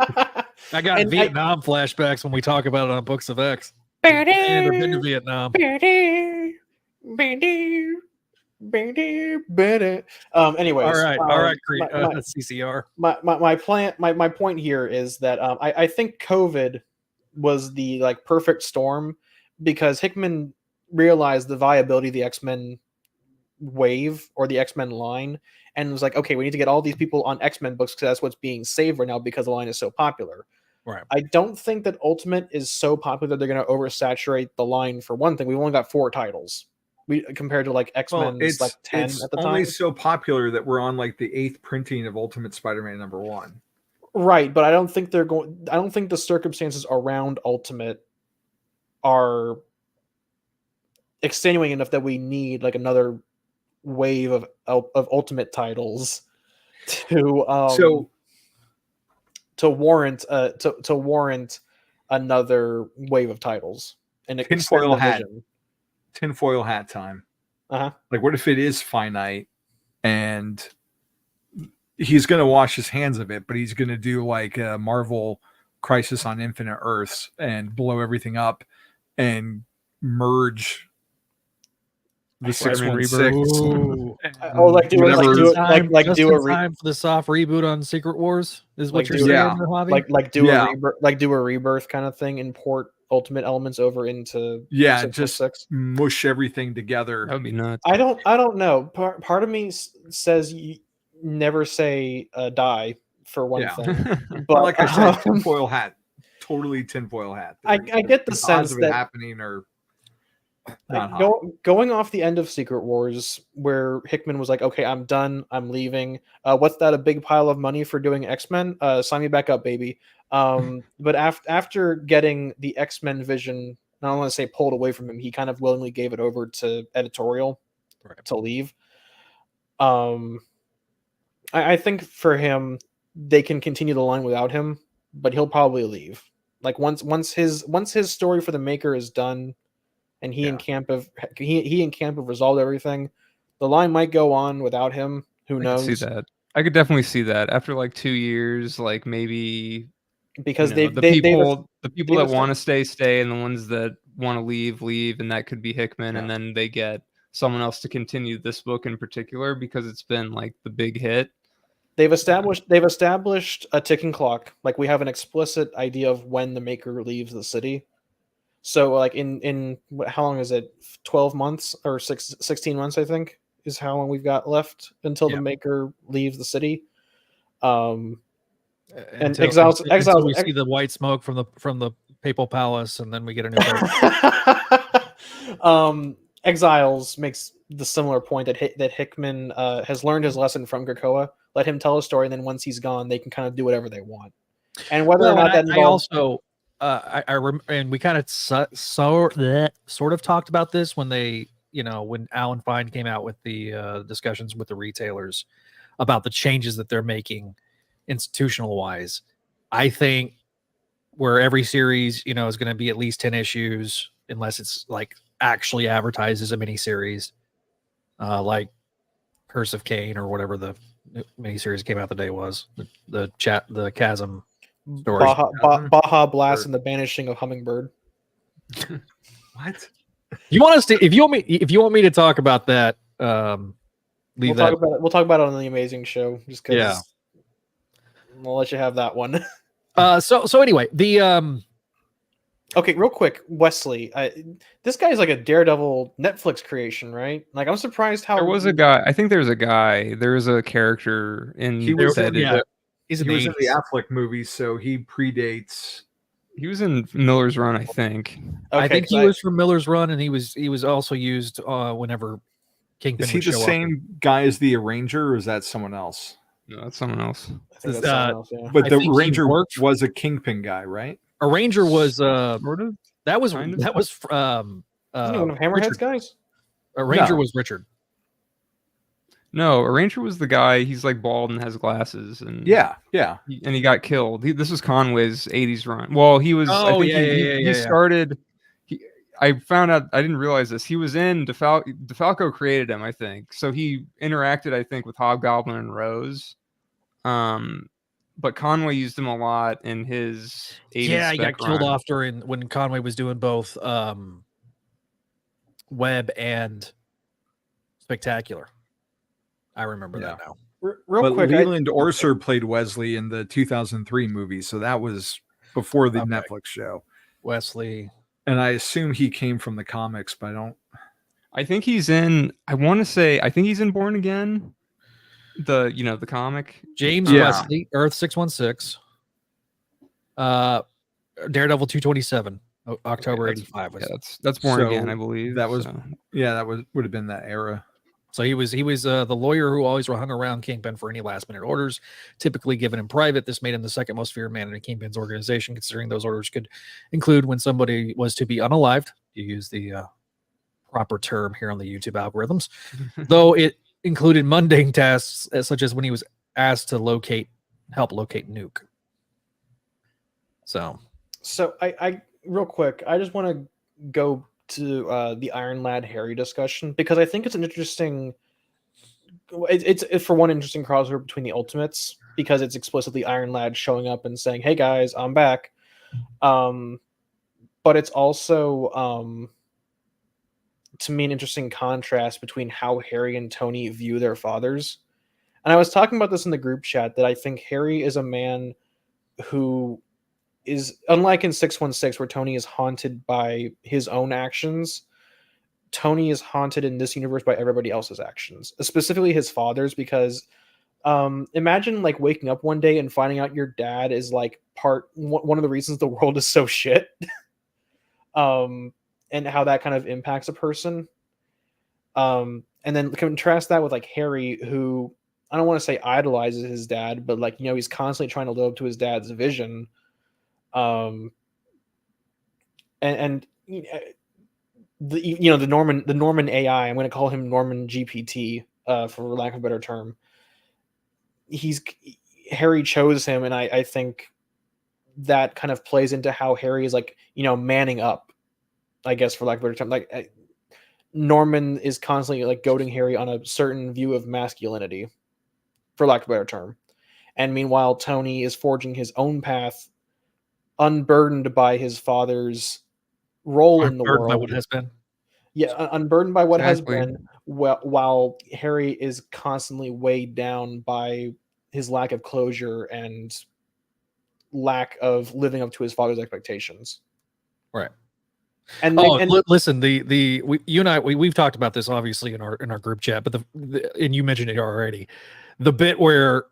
I got Vietnam flashbacks when we talk about it on Books of X. I've never been to Vietnam. Anyways, all right, CCR. My point here is that I think COVID was the like perfect storm, because Hickman realized the viability of the X-Men wave or the X-Men line, and was like, okay, we need to get all these people on X-Men books because that's what's being saved right now because the line is so popular. Right. I don't think that Ultimate is so popular that they're going to oversaturate the line. For one thing, we've only got 4 titles. Compared to like X-Men, it's like 10 it's at the time. Only so popular that we're on like the 8th printing of Ultimate Spider-Man #1. Right, but I don't think they're going. I don't think the circumstances around Ultimate are extenuating enough that we need like another wave of Ultimate titles to warrant another wave of titles and tinfoil hat time. Like, what if it is finite and he's going to wash his hands of it, but he's going to do like a Marvel Crisis on Infinite Earths and blow everything up and merge the 616. Do a time for the soft reboot on Secret Wars is what you're saying, Javi? Do a rebirth kind of thing, import Ultimate elements over into just mush everything together. That would be nuts. I don't know. Part of me says you never say die for one thing, but like I said, tinfoil hat totally tinfoil hat. I get the sense of it that happening or not going off the end of Secret Wars, where Hickman was like, "Okay, I'm done. I'm leaving. What's that? A big pile of money for doing X-Men? Sign me back up, baby." But after getting the X-Men vision, I don't want to say pulled away from him, he kind of willingly gave it over to editorial to leave. I think for him, they can continue the line without him, but he'll probably leave. Like once his story for the Maker is done, and he and Camp have resolved everything, the line might go on without him. Who knows? I could definitely see that after like 2 years, like maybe because the people that want to stay, and the ones that want to leave, and that could be Hickman, and then they get someone else to continue this book in particular because it's been like the big hit. They've established a ticking clock. Like we have an explicit idea of when the Maker leaves the city. So like in how long is it? 12 months or 16 months, I think, is how long we've got left until the Maker leaves the city. And Exiles we see the white smoke from the Papal Palace, and then we get a new Exiles makes the similar point that Hickman has learned his lesson from Krakoa. Let him tell a story, and then once he's gone, they can kind of do whatever they want. And whether or not that involves... and we kind of sort of talked about this when when Alan Fine came out with the discussions with the retailers about the changes that they're making institutional wise. I think where every series, is going to be at least 10 issues, unless it's like actually advertised as a miniseries, like Curse of Cain or whatever the miniseries came out the day was, the Chasm story. Baja Blast and the Banishing of Hummingbird. What? You want us to? If you want me to talk about that, we'll talk about it on the Amazing Show. Just because, we'll let you have that one. So anyway, the okay, real quick, Wesley. This guy's like a Daredevil Netflix creation, right? Like, I'm surprised how there was a guy. I think there's a guy. There is a character in. He was in the Affleck movie, so he predates. He was in Miller's Run, I think. Okay, I think he was from Miller's Run, and he was also used whenever Kingpin. Is he the same guy as the Arranger, or is that someone else? No, that's someone else. I think that's someone else, yeah. But the Ranger was a Kingpin guy, right? Arranger was sort of. Hammerhead's guys. Arranger was Richard. No, Arranger was the guy. He's like bald and has glasses, and he got killed. This was Conway's '80s run. Well, he was. He started. I found out. I didn't realize this. He was in DeFalco created him, I think. So he interacted, I think, with Hobgoblin and Rose. But Conway used him a lot in his 80s. Yeah, he got killed off when Conway was doing both Web and Spectacular. I remember that now. Real quick, Leland Orser played Wesley in the 2003 movie, so that was before the Netflix show. Wesley. And I assume he came from the comics, but I don't. I think he's in. I think he's in Born Again. The comic. James Wesley, Earth 616. Daredevil 227, October 85. That's Born Again, I believe. That was would have been that era. So he was the lawyer who always hung around Kingpin for any last minute orders, typically given in private. This made him the second most feared man in Kingpin's organization, considering those orders could include when somebody was to be unalived. You use the proper term here on the YouTube algorithms, though it included mundane tasks such as when he was asked to help locate Nuke. So I real quick, I just want to go to the Iron Lad Harry discussion, because I think it's an interesting. It's for one interesting crossover between the Ultimates, because it's explicitly Iron Lad showing up and saying, "Hey guys, I'm back," but it's also to me an interesting contrast between how Harry and Tony view their fathers. And I was talking about this in the group chat, that I think Harry is a man who is, unlike in 616, where Tony is haunted by his own actions, Tony is haunted in this universe by everybody else's actions, specifically his father's, because Imagine like waking up one day and finding out your dad is like one of the reasons the world is so shit. And how that kind of impacts a person. And then contrast that with like Harry, who I don't want to say idolizes his dad, but like, he's constantly trying to live up to his dad's vision. And the Norman AI, I'm going to call him Norman GPT, for lack of a better term. Harry chose him, and I think that kind of plays into how Harry is like, manning up, I guess, for lack of a better term. Like Norman is constantly like goading Harry on a certain view of masculinity, for lack of a better term. And meanwhile, Tony is forging his own path, unburdened by his father's role in the world. By what has been. Yeah, unburdened by what Exactly. has been, while Harry is constantly weighed down by his lack of closure and lack of living up to his father's expectations. Right. And listen, you and I we've talked about this obviously in our group chat, but and you mentioned it already. The bit where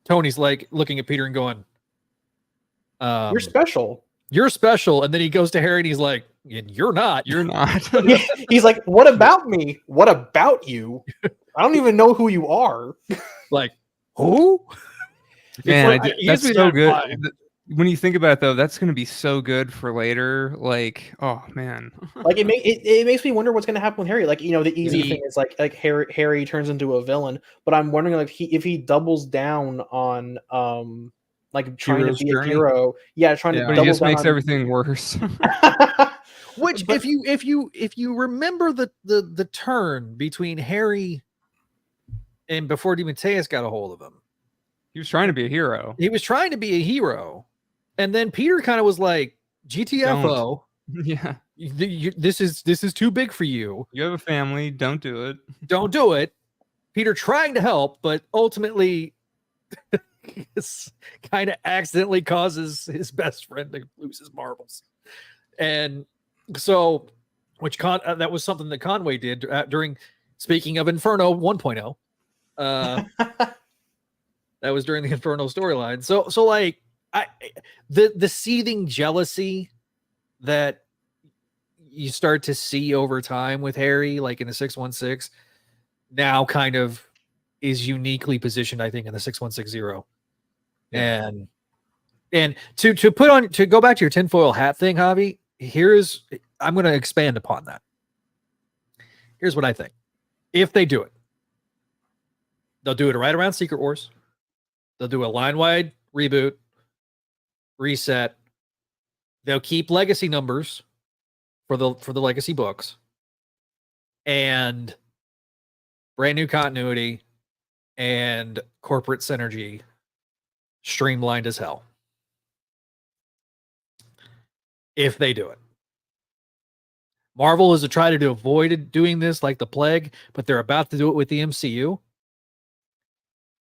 Tony's like looking at Peter and going, you're special. You're special. And then he goes to Harry and he's like, you're not. You're not. He's like, what about me? What about you? I don't even know who you are. Like, who? Man, Gives that's me so that good. vibe. When you think about it, though, that's going to be so good for later. Like, oh man, Like it makes me wonder what's going to happen with Harry. Like, the easy thing is like Harry turns into a villain, but I'm wondering like if he doubles down on like trying Hero's to be journey? a hero. Yeah, trying to but double he just down makes on... everything worse. Which, if you remember the turn between Harry and before Demetrius got a hold of him, He was trying to be a hero. he was trying to be a hero, and then Peter kind of was like, "GTFO, Yeah, this is too big for you. you have a family. Don't do it. Don't do it." Peter trying to help, but ultimately, kind of accidentally causes his best friend to lose his marbles, and so, that was something that Conway did during. Speaking of Inferno 1.0, that was during the Inferno storyline. So like the seething jealousy that you start to see over time with Harry, like in the 616, now kind of is uniquely positioned, I think, in the 6160. Yeah. And to go back to your tinfoil hat thing, Javi, I'm going to expand upon that. Here's what I think. If they do it, they'll do it right around Secret Wars. They'll do a line-wide reboot, reset. They'll keep legacy numbers for the legacy books, and brand new continuity and corporate synergy, streamlined as hell. If they do it. Marvel is to try to avoid doing this like the plague, but they're about to do it with the MCU,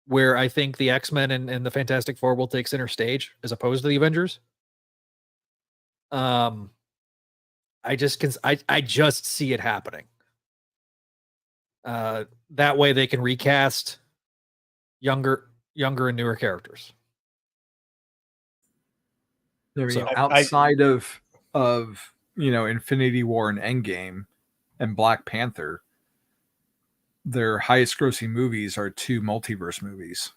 where I think the X-Men and the Fantastic Four will take center stage as opposed to the Avengers. I just see it happening. That way they can recast younger and newer characters. Outside of Infinity War and Endgame and Black Panther, their highest grossing movies are 2 multiverse movies.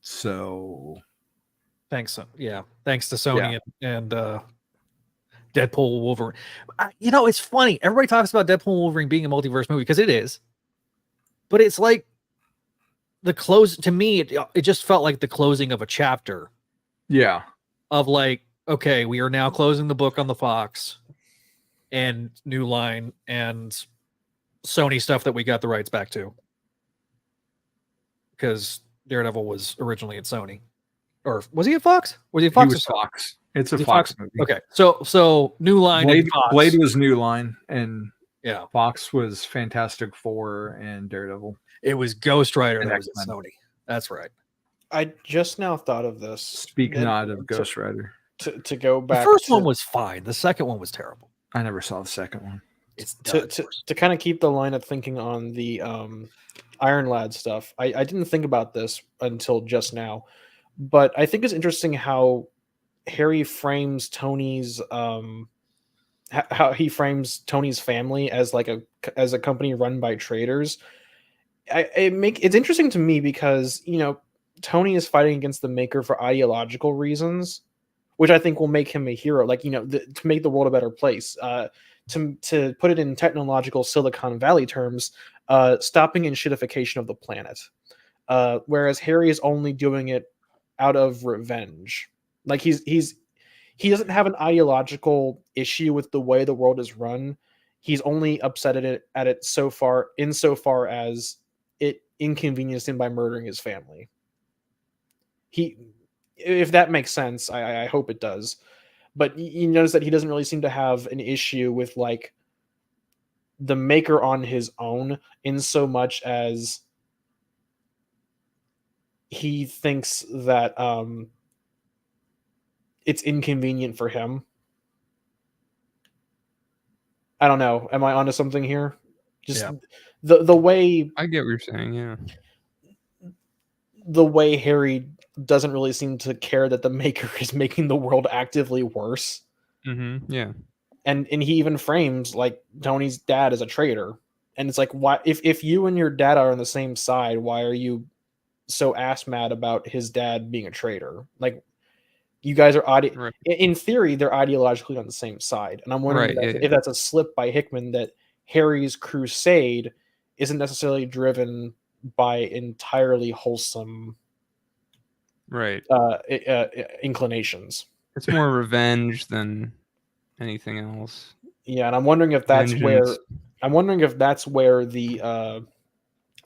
So thanks to Sony and Deadpool, Wolverine. It's funny. Everybody talks about Deadpool and Wolverine being a multiverse movie because it is, but it's like the close to me. It just felt like the closing of a chapter. Yeah. Of like, okay, we are now closing the book on the Fox and New Line and Sony stuff that we got the rights back to, because Daredevil was originally at Sony, or was he at Fox? Was he at Fox? He was Fox. It's a Fox movie. Okay, so New Line. Blade was New Line, and yeah, Fox was Fantastic Four and Daredevil. It was Ghost Rider and that was X-Men. at Sony. That's right. I just now thought of this. Speak not of Ghost Rider. To go back. The first one was fine. The second one was terrible. I never saw the second one. It's to kind of keep the line of thinking on the Iron Lad stuff. I didn't think about this until just now, but I think it's interesting how Harry frames Tony's how he frames Tony's family as like a company run by traders. It's interesting to me because, you know, Tony is fighting against the Maker for ideological reasons, which I think will make him a hero. Like, you know, to make the world a better place. To put it in technological Silicon Valley terms, stopping enshittification of the planet. Whereas Harry is only doing it out of revenge. Like he doesn't have an ideological issue with the way the world is run. He's only upset at it insofar as it inconvenienced him by murdering his family. If that makes sense, I hope it does. But you notice that he doesn't really seem to have an issue with like the Maker on his own, in so much as he thinks that it's inconvenient for him. I don't know. Am I onto something here? Just the way I get what you're saying. Yeah. The way Harry doesn't really seem to care that the Maker is making the world actively worse. Mm-hmm. Yeah. And he even frames like Tony's dad as a traitor. And it's like, why, if you and your dad are on the same side, why are you so ass mad about his dad being a traitor? Like, you guys are Right. In theory, they're ideologically on the same side. And I'm wondering if that's a slip by Hickman, that Harry's crusade isn't necessarily driven by entirely wholesome inclinations. It's more revenge than anything else. Yeah, and I'm wondering if that's Vengeance. where the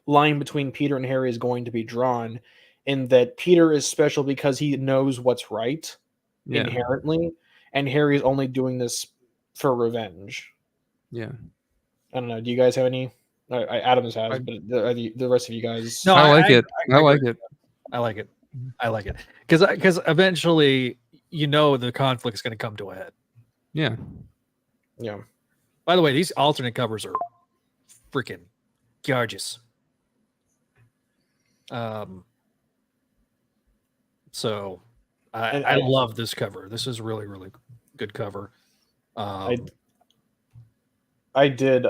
line between Peter and Harry is going to be drawn, in that Peter is special because he knows what's right inherently, and Harry's only doing this for revenge. Yeah. I don't know. Do you guys have any? Adams has, but the rest of you guys. No, I like it. I like it. I like it. I like it because eventually, you know, the conflict is going to come to a head. Yeah. Yeah. By the way, these alternate covers are freaking gorgeous. So I love this cover. This is really, really good cover. I did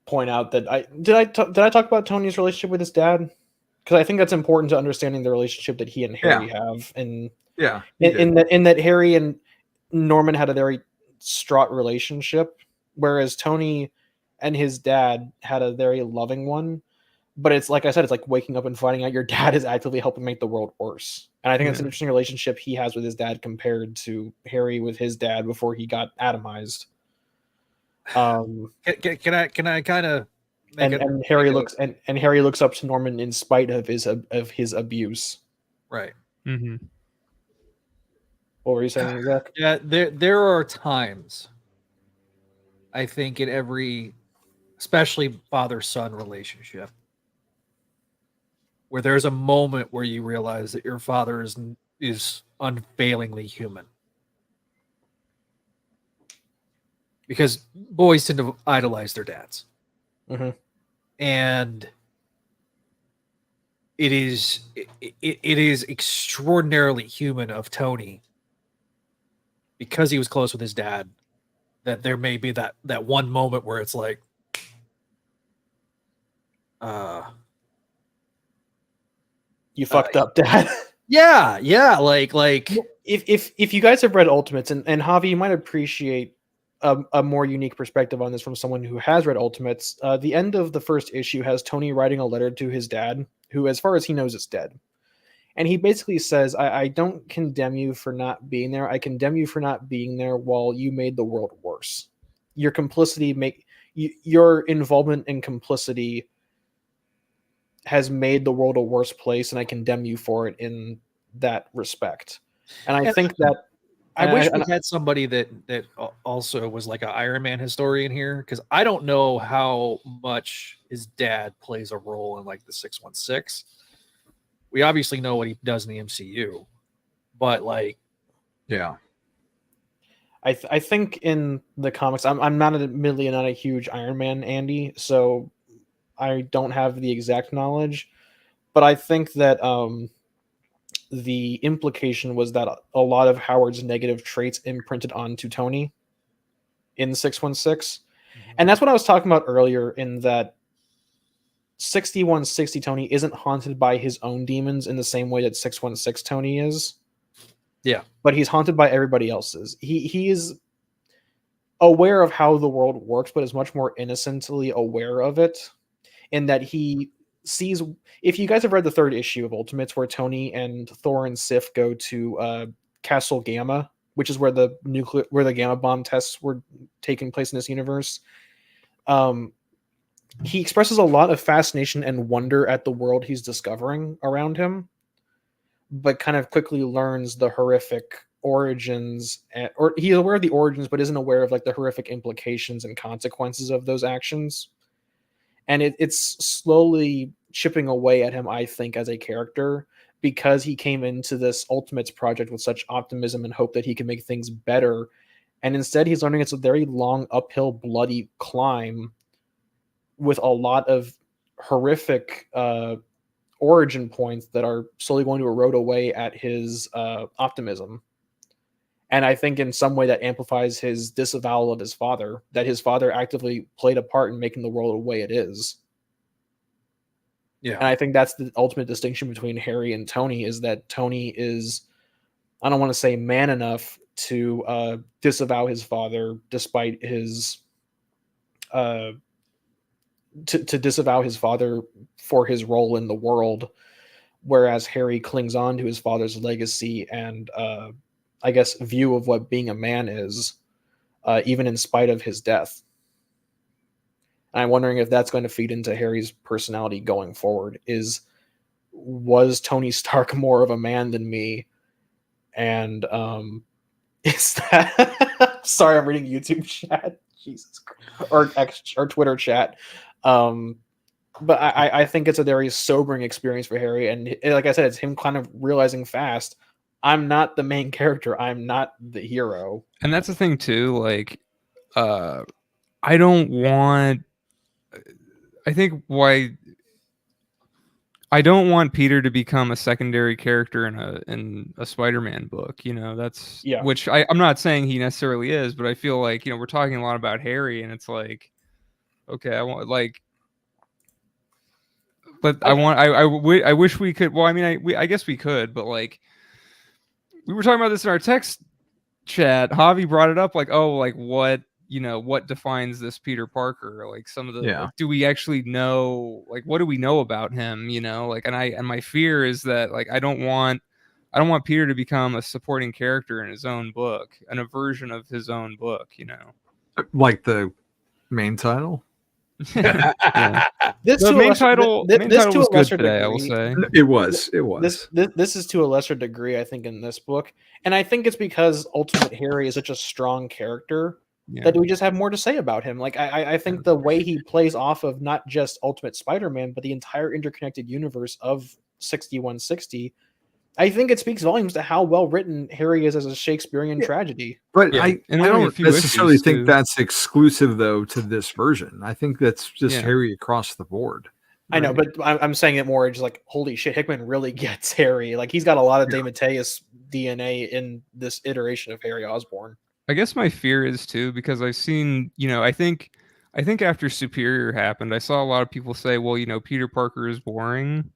point out that did I talk about Tony's relationship with his dad? Because I think that's important to understanding the relationship that he and Harry have, and in that Harry and Norman had a very fraught relationship, whereas Tony and his dad had a very loving one. But it's like I said, it's like waking up and finding out your dad is actively helping make the world worse. And I think that's an interesting relationship he has with his dad compared to Harry with his dad before he got atomized. Can I kind of and Harry looks up to Norman in spite of his abuse. Right. Mm-hmm. What were you saying, Zach? Yeah, there are times, I think, in every, especially father-son relationship, where there's a moment where you realize that your father is unfailingly human. Because boys tend to idolize their dads. Mm-hmm. And it is extraordinarily human of Tony, because he was close with his dad, that there may be that one moment where it's like, you fucked up, Dad. Yeah. Like if you guys have read Ultimates, and Javi, you might appreciate a more unique perspective on this from someone who has read Ultimates. The end of the first issue has Tony writing a letter to his dad, who, as far as he knows, is dead. And he basically says, I don't condemn you for not being there. I condemn you for not being there while you made the world worse. Your complicity your involvement and complicity has made the world a worse place, and I condemn you for it in that respect. And I think that I wish we had somebody that also was like an Iron Man historian here, because I don't know how much his dad plays a role in like the 616. We obviously know what he does in the MCU, but like, yeah, I think in the comics, I'm not admittedly not a huge Iron Man Andy, so I don't have the exact knowledge, but I think that the implication was that a lot of Howard's negative traits imprinted onto Tony in 616. And that's what I was talking about earlier, in that 6160 Tony isn't haunted by his own demons in the same way that 616 Tony is. Yeah. But he's haunted by everybody else's. He is aware of how the world works, but is much more innocently aware of it, in that he sees, if you guys have read the 3rd issue of Ultimates, where Tony and Thor and Sif go to Castle Gamma, which is where the gamma bomb tests were taking place in this universe. He expresses a lot of fascination and wonder at the world he's discovering around him, but kind of quickly learns the horrific origins, or he's aware of the origins, but isn't aware of like the horrific implications and consequences of those actions. And it's slowly chipping away at him, I think, as a character, because he came into this Ultimates project with such optimism and hope that he can make things better. And instead, he's learning it's a very long, uphill, bloody climb with a lot of horrific origin points that are slowly going to erode away at his optimism. And I think in some way that amplifies his disavowal of his father, that his father actively played a part in making the world the way it is. Yeah. And I think that's the ultimate distinction between Harry and Tony, is that Tony is, I don't want to say man enough to disavow his father, despite his to disavow his father for his role in the world, whereas Harry clings on to his father's legacy and I guess view of what being a man is, even in spite of his death. And I'm wondering if that's going to feed into Harry's personality going forward. Was Tony Stark more of a man than me? And is that sorry, I'm reading YouTube chat. Jesus Christ. Or Twitter chat. But I think it's a very sobering experience for Harry. And like I said, it's him kind of realizing fast, I'm not the main character. I'm not the hero. And that's the thing too. Like, I don't want. I think why I don't want Peter to become a secondary character in a Spider-Man book. You know, that's which I'm not saying he necessarily is, but I feel like, you know, we're talking a lot about Harry, and it's like, okay, I want like. But I wish we could. Well, I mean, I guess we could, but like. We were talking about this in our text chat. Javi brought it up, like, oh, like what defines this Peter Parker? Like some of the, like, do we actually know? Like, what do we know about him? You know, like, and my fear is that, like, I don't want Peter to become a supporting character in his own book, and a version of his own book. You know, like the main title. Yeah. This main title was good today, I will say. It was. This is to a lesser degree, I think, in this book. And I think it's because Ultimate Harry is such a strong character that we just have more to say about him. Like, I think the way he plays off of not just Ultimate Spider-Man, but the entire interconnected universe of 6160, I think it speaks volumes to how well written Harry is as a Shakespearean tragedy. But I don't necessarily think that's exclusive, though, to this version. I think that's just Harry across the board. Right? I know, but I'm saying it more just like, holy shit, Hickman really gets Harry. Like, he's got a lot of DeMatteis DNA in this iteration of Harry Osborn. I guess my fear is, too, because I've seen, you know, I think after Superior happened, I saw a lot of people say, well, you know, Peter Parker is boring.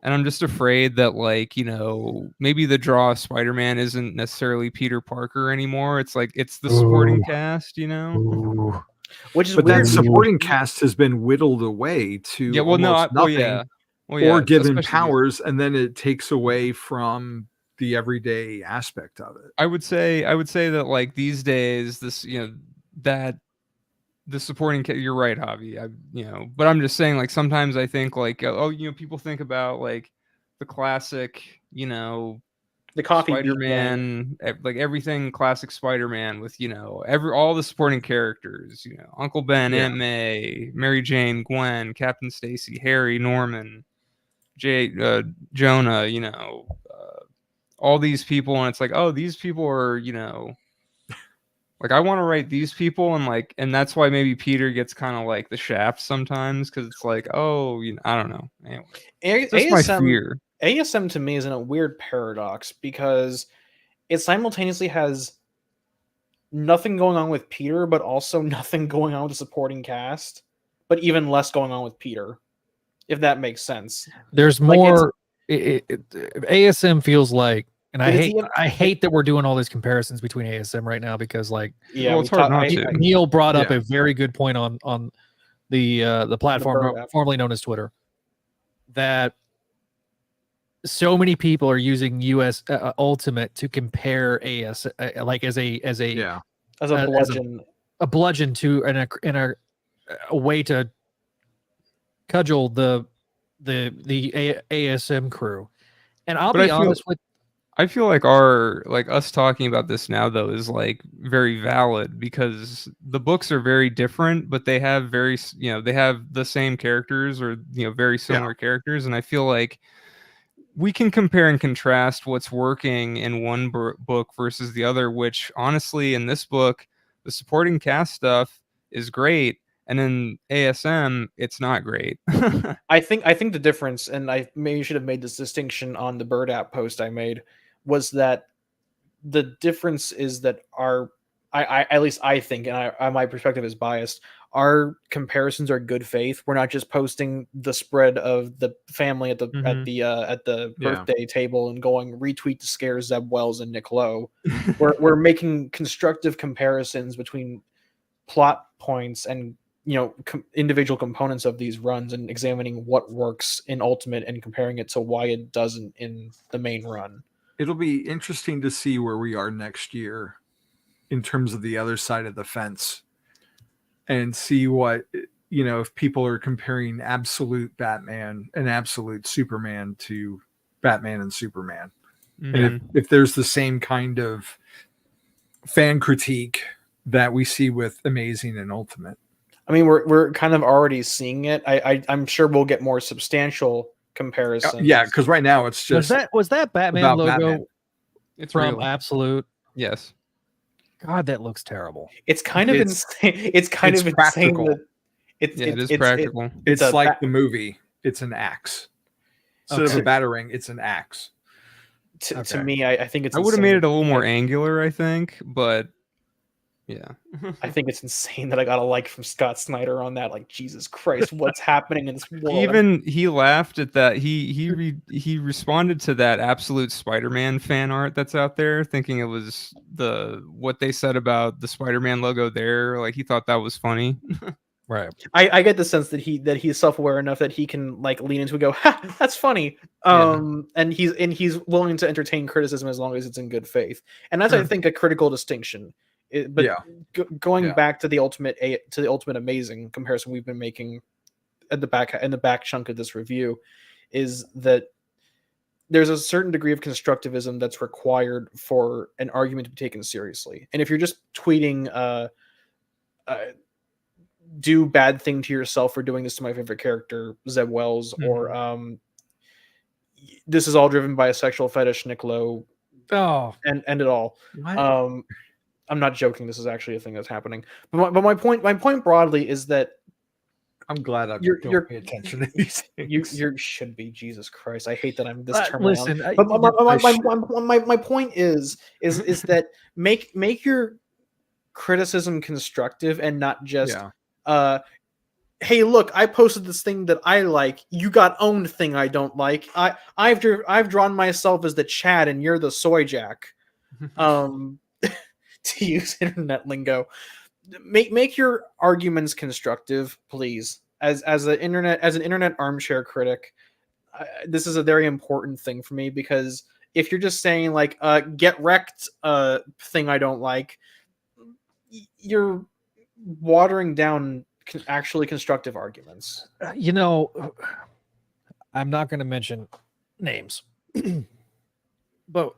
And I'm just afraid that, like, you know, maybe the draw of Spider-Man isn't necessarily Peter Parker anymore. It's like, it's the supporting cast, you know? Which is but that supporting cast has been whittled away to nothing, or given powers, and then it takes away from the everyday aspect of it. I would say that, like, these days, this, you know, that the supporting you're right, Javi. You know, but I'm just saying, like, sometimes I think, like, oh, you know, people think about, like, the classic, you know, the coffee Spider-Man, like everything classic Spider-Man with, you know, all the supporting characters, you know, Uncle Ben, Aunt May, Mary Jane, Gwen, Captain Stacy, Harry, Norman, Jonah, you know, all these people, and it's like, oh, these people are, you know, Like I want to write these people, and that's why maybe Peter gets kind of like the shaft sometimes, because it's like, oh, I don't know. Anyway, that's my fear. ASM to me is in a weird paradox because it simultaneously has nothing going on with Peter, but also nothing going on with the supporting cast, but even less going on with Peter, if that makes sense. There's more. ASM feels like, and I hate that we're doing all these comparisons between ASM right now because, like, yeah, it's hard not to. Neil brought up a very good point on the platform formerly known as Twitter, that so many people are using US Ultimate to compare AS like as a bludgeon to and a way to cudgel the ASM crew. And I'll be honest with. I feel like us talking about this now though is like very valid because the books are very different, but they have they have the same characters or very similar characters, and I feel like we can compare and contrast what's working in one book versus the other. Which honestly, in this book, the supporting cast stuff is great, and in ASM, it's not great. I think the difference, and I maybe should have made this distinction on the Bird app post I made, was that the difference is that at least I think, and my perspective is biased, our comparisons are good faith. We're not just posting the spread of the family at the birthday table and going retweet to scare Zeb Wells and Nick Lowe. we're making constructive comparisons between plot points and individual components of these runs and examining what works in Ultimate and comparing it to why it doesn't in the main run. It'll be interesting to see where we are next year in terms of the other side of the fence and see what, if people are comparing absolute Batman and absolute Superman to Batman and Superman. Mm-hmm. And if there's the same kind of fan critique that we see with Amazing and Ultimate. I mean, we're kind of already seeing it. I'm sure we'll get more substantial comparisons. Yeah, because right now it's just was that Batman logo Batman. It's from real. Absolute? Yes. God, that looks terrible. It's kind of insane. It's kind of practical. Insane that it is practical. It's like the movie. It's an axe. Instead of a battering, it's an axe. To me, I think it's. I would have made it a little more angular, I think, but yeah. I think it's insane that I got a like from Scott Snyder on that. Like, Jesus Christ, what's happening in this world? Even he laughed at that. He responded to that absolute Spider-Man fan art that's out there, thinking it was what they said about the Spider-Man logo there. Like he thought that was funny. Right. I get the sense that he's self-aware enough that he can like lean into and go, ha, that's funny. And he's willing to entertain criticism as long as it's in good faith. And that's I think a critical distinction. Going back to the ultimate Amazing comparison we've been making in the back chunk of this review, is that there's a certain degree of constructivism that's required for an argument to be taken seriously. And if you're just tweeting, do bad thing to yourself for doing this to my favorite character, Zeb Wells, or this is all driven by a sexual fetish, Nick Lowe, and it all. What? I'm not joking. This is actually a thing that's happening. But my point broadly is that I'm glad I don't pay attention to these things. You should be. Jesus Christ, I hate that I'm this term. Listen, but my point is that make your criticism constructive and not just hey, look, I posted this thing that I like. You got owned thing I don't like. I've drawn myself as the Chad and you're the Soy Jack. To use internet lingo, make your arguments constructive, please. As an internet armchair critic, this is a very important thing for me, because if you're just saying like get wrecked thing I don't like, you're watering down actually constructive arguments. I'm not going to mention names. But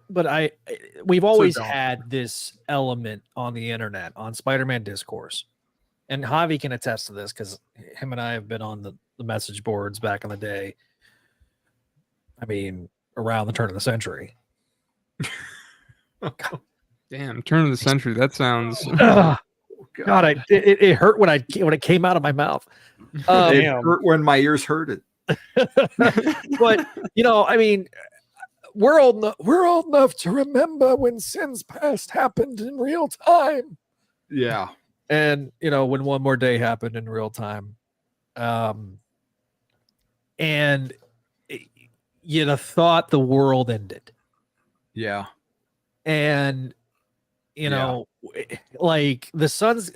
we've always had this element on the internet, on Spider-Man discourse, and Javi can attest to this because him and I have been on the message boards back in the day. I mean, around the turn of the century. Damn, turn of the century. That sounds. Ugh. God, it hurt when it came out of my mouth. It hurt when my ears heard it. But I mean, we're old enough to remember when sins past happened in real time. Yeah, and when One More Day happened in real time, and you'd have thought the world ended. Yeah, and like the Suns.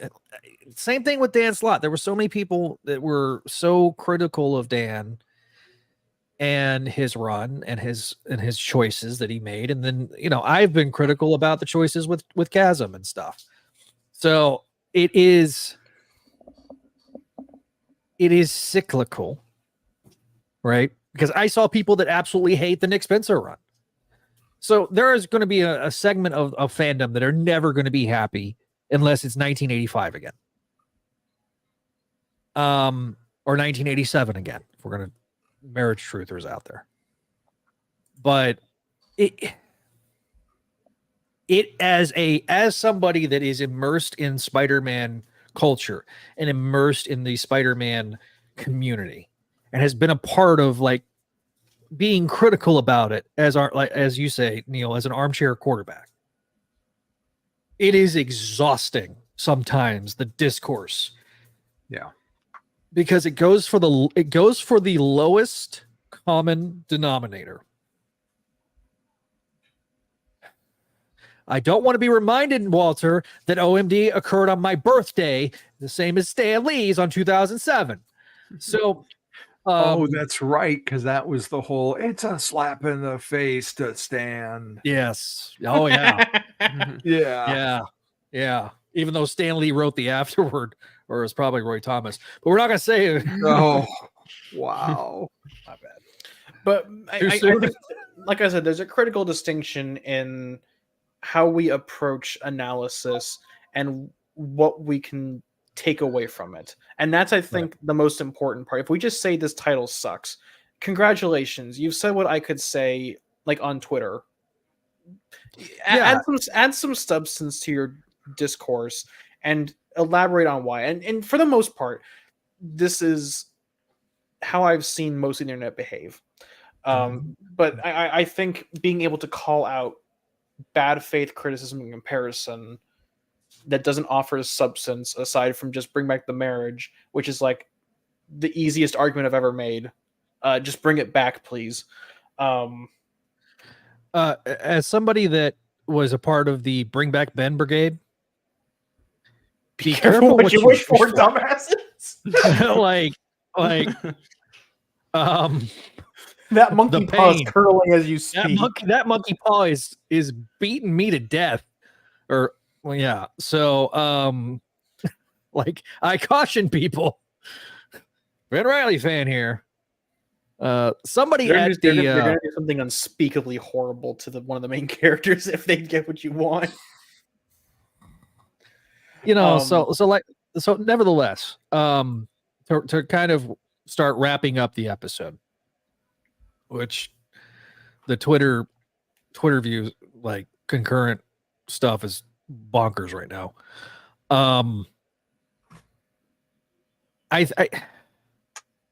Same thing with Dan Slott. There were so many people that were so critical of Dan and his run and his choices that he made. And then, I've been critical about the choices with Chasm and stuff. So it is cyclical, right? Because I saw people that absolutely hate the Nick Spencer run. So there is going to be a segment of fandom that are never going to be happy unless it's 1985 again. Or 1987 again, if we're going to marriage truthers out there. But it as somebody that is immersed in Spider-Man culture and immersed in the Spider-Man community and has been a part of like being critical about it as you say, Neil, as an armchair quarterback. It is exhausting sometimes, the discourse. Yeah. Because it goes for the lowest common denominator. I don't want to be reminded, Walter, that OMD occurred on my birthday, the same as Stan Lee's on 2007. So, that's right, because that was the whole. It's a slap in the face to Stan. Yes. Oh yeah. Yeah. Even though Stan Lee wrote the afterword. Or it was probably Roy Thomas, but we're not going to say it. Oh, wow. Not bad. But I think, like I said, there's a critical distinction in how we approach analysis and what we can take away from it. And that's, I think, the most important part. If we just say this title sucks, congratulations. You've said what I could say, like on Twitter. Add some substance to your discourse and elaborate on why. And for the most part, this is how I've seen most of the internet behave. But I think being able to call out bad faith criticism and comparison that doesn't offer substance aside from just bring back the marriage, which is like the easiest argument I've ever made. Just bring it back, please. As somebody that was a part of the Bring Back Ben Brigade, be careful what you wish for, dumbasses. That monkey paw is curling as you speak. That monkey paw is beating me to death. So like I caution people. Ben Riley fan here. Somebody they're gonna do something unspeakably horrible to one of the main characters if they get what you want. So nevertheless, to kind of start wrapping up the episode, which the Twitter views, like concurrent stuff, is bonkers right now.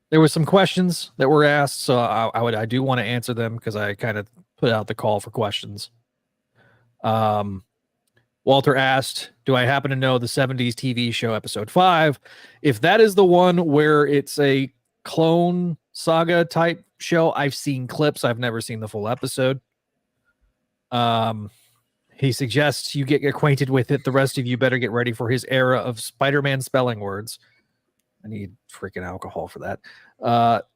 There were some questions that were asked, so I do want to answer them because I kind of put out the call for questions. Walter asked, do I happen to know the 70s TV show episode 5? If that is the one where it's a Clone Saga type show, I've seen clips. I've never seen the full episode. He suggests you get acquainted with it. The rest of you better get ready for his era of Spider-Man spelling words. I need freaking alcohol for that.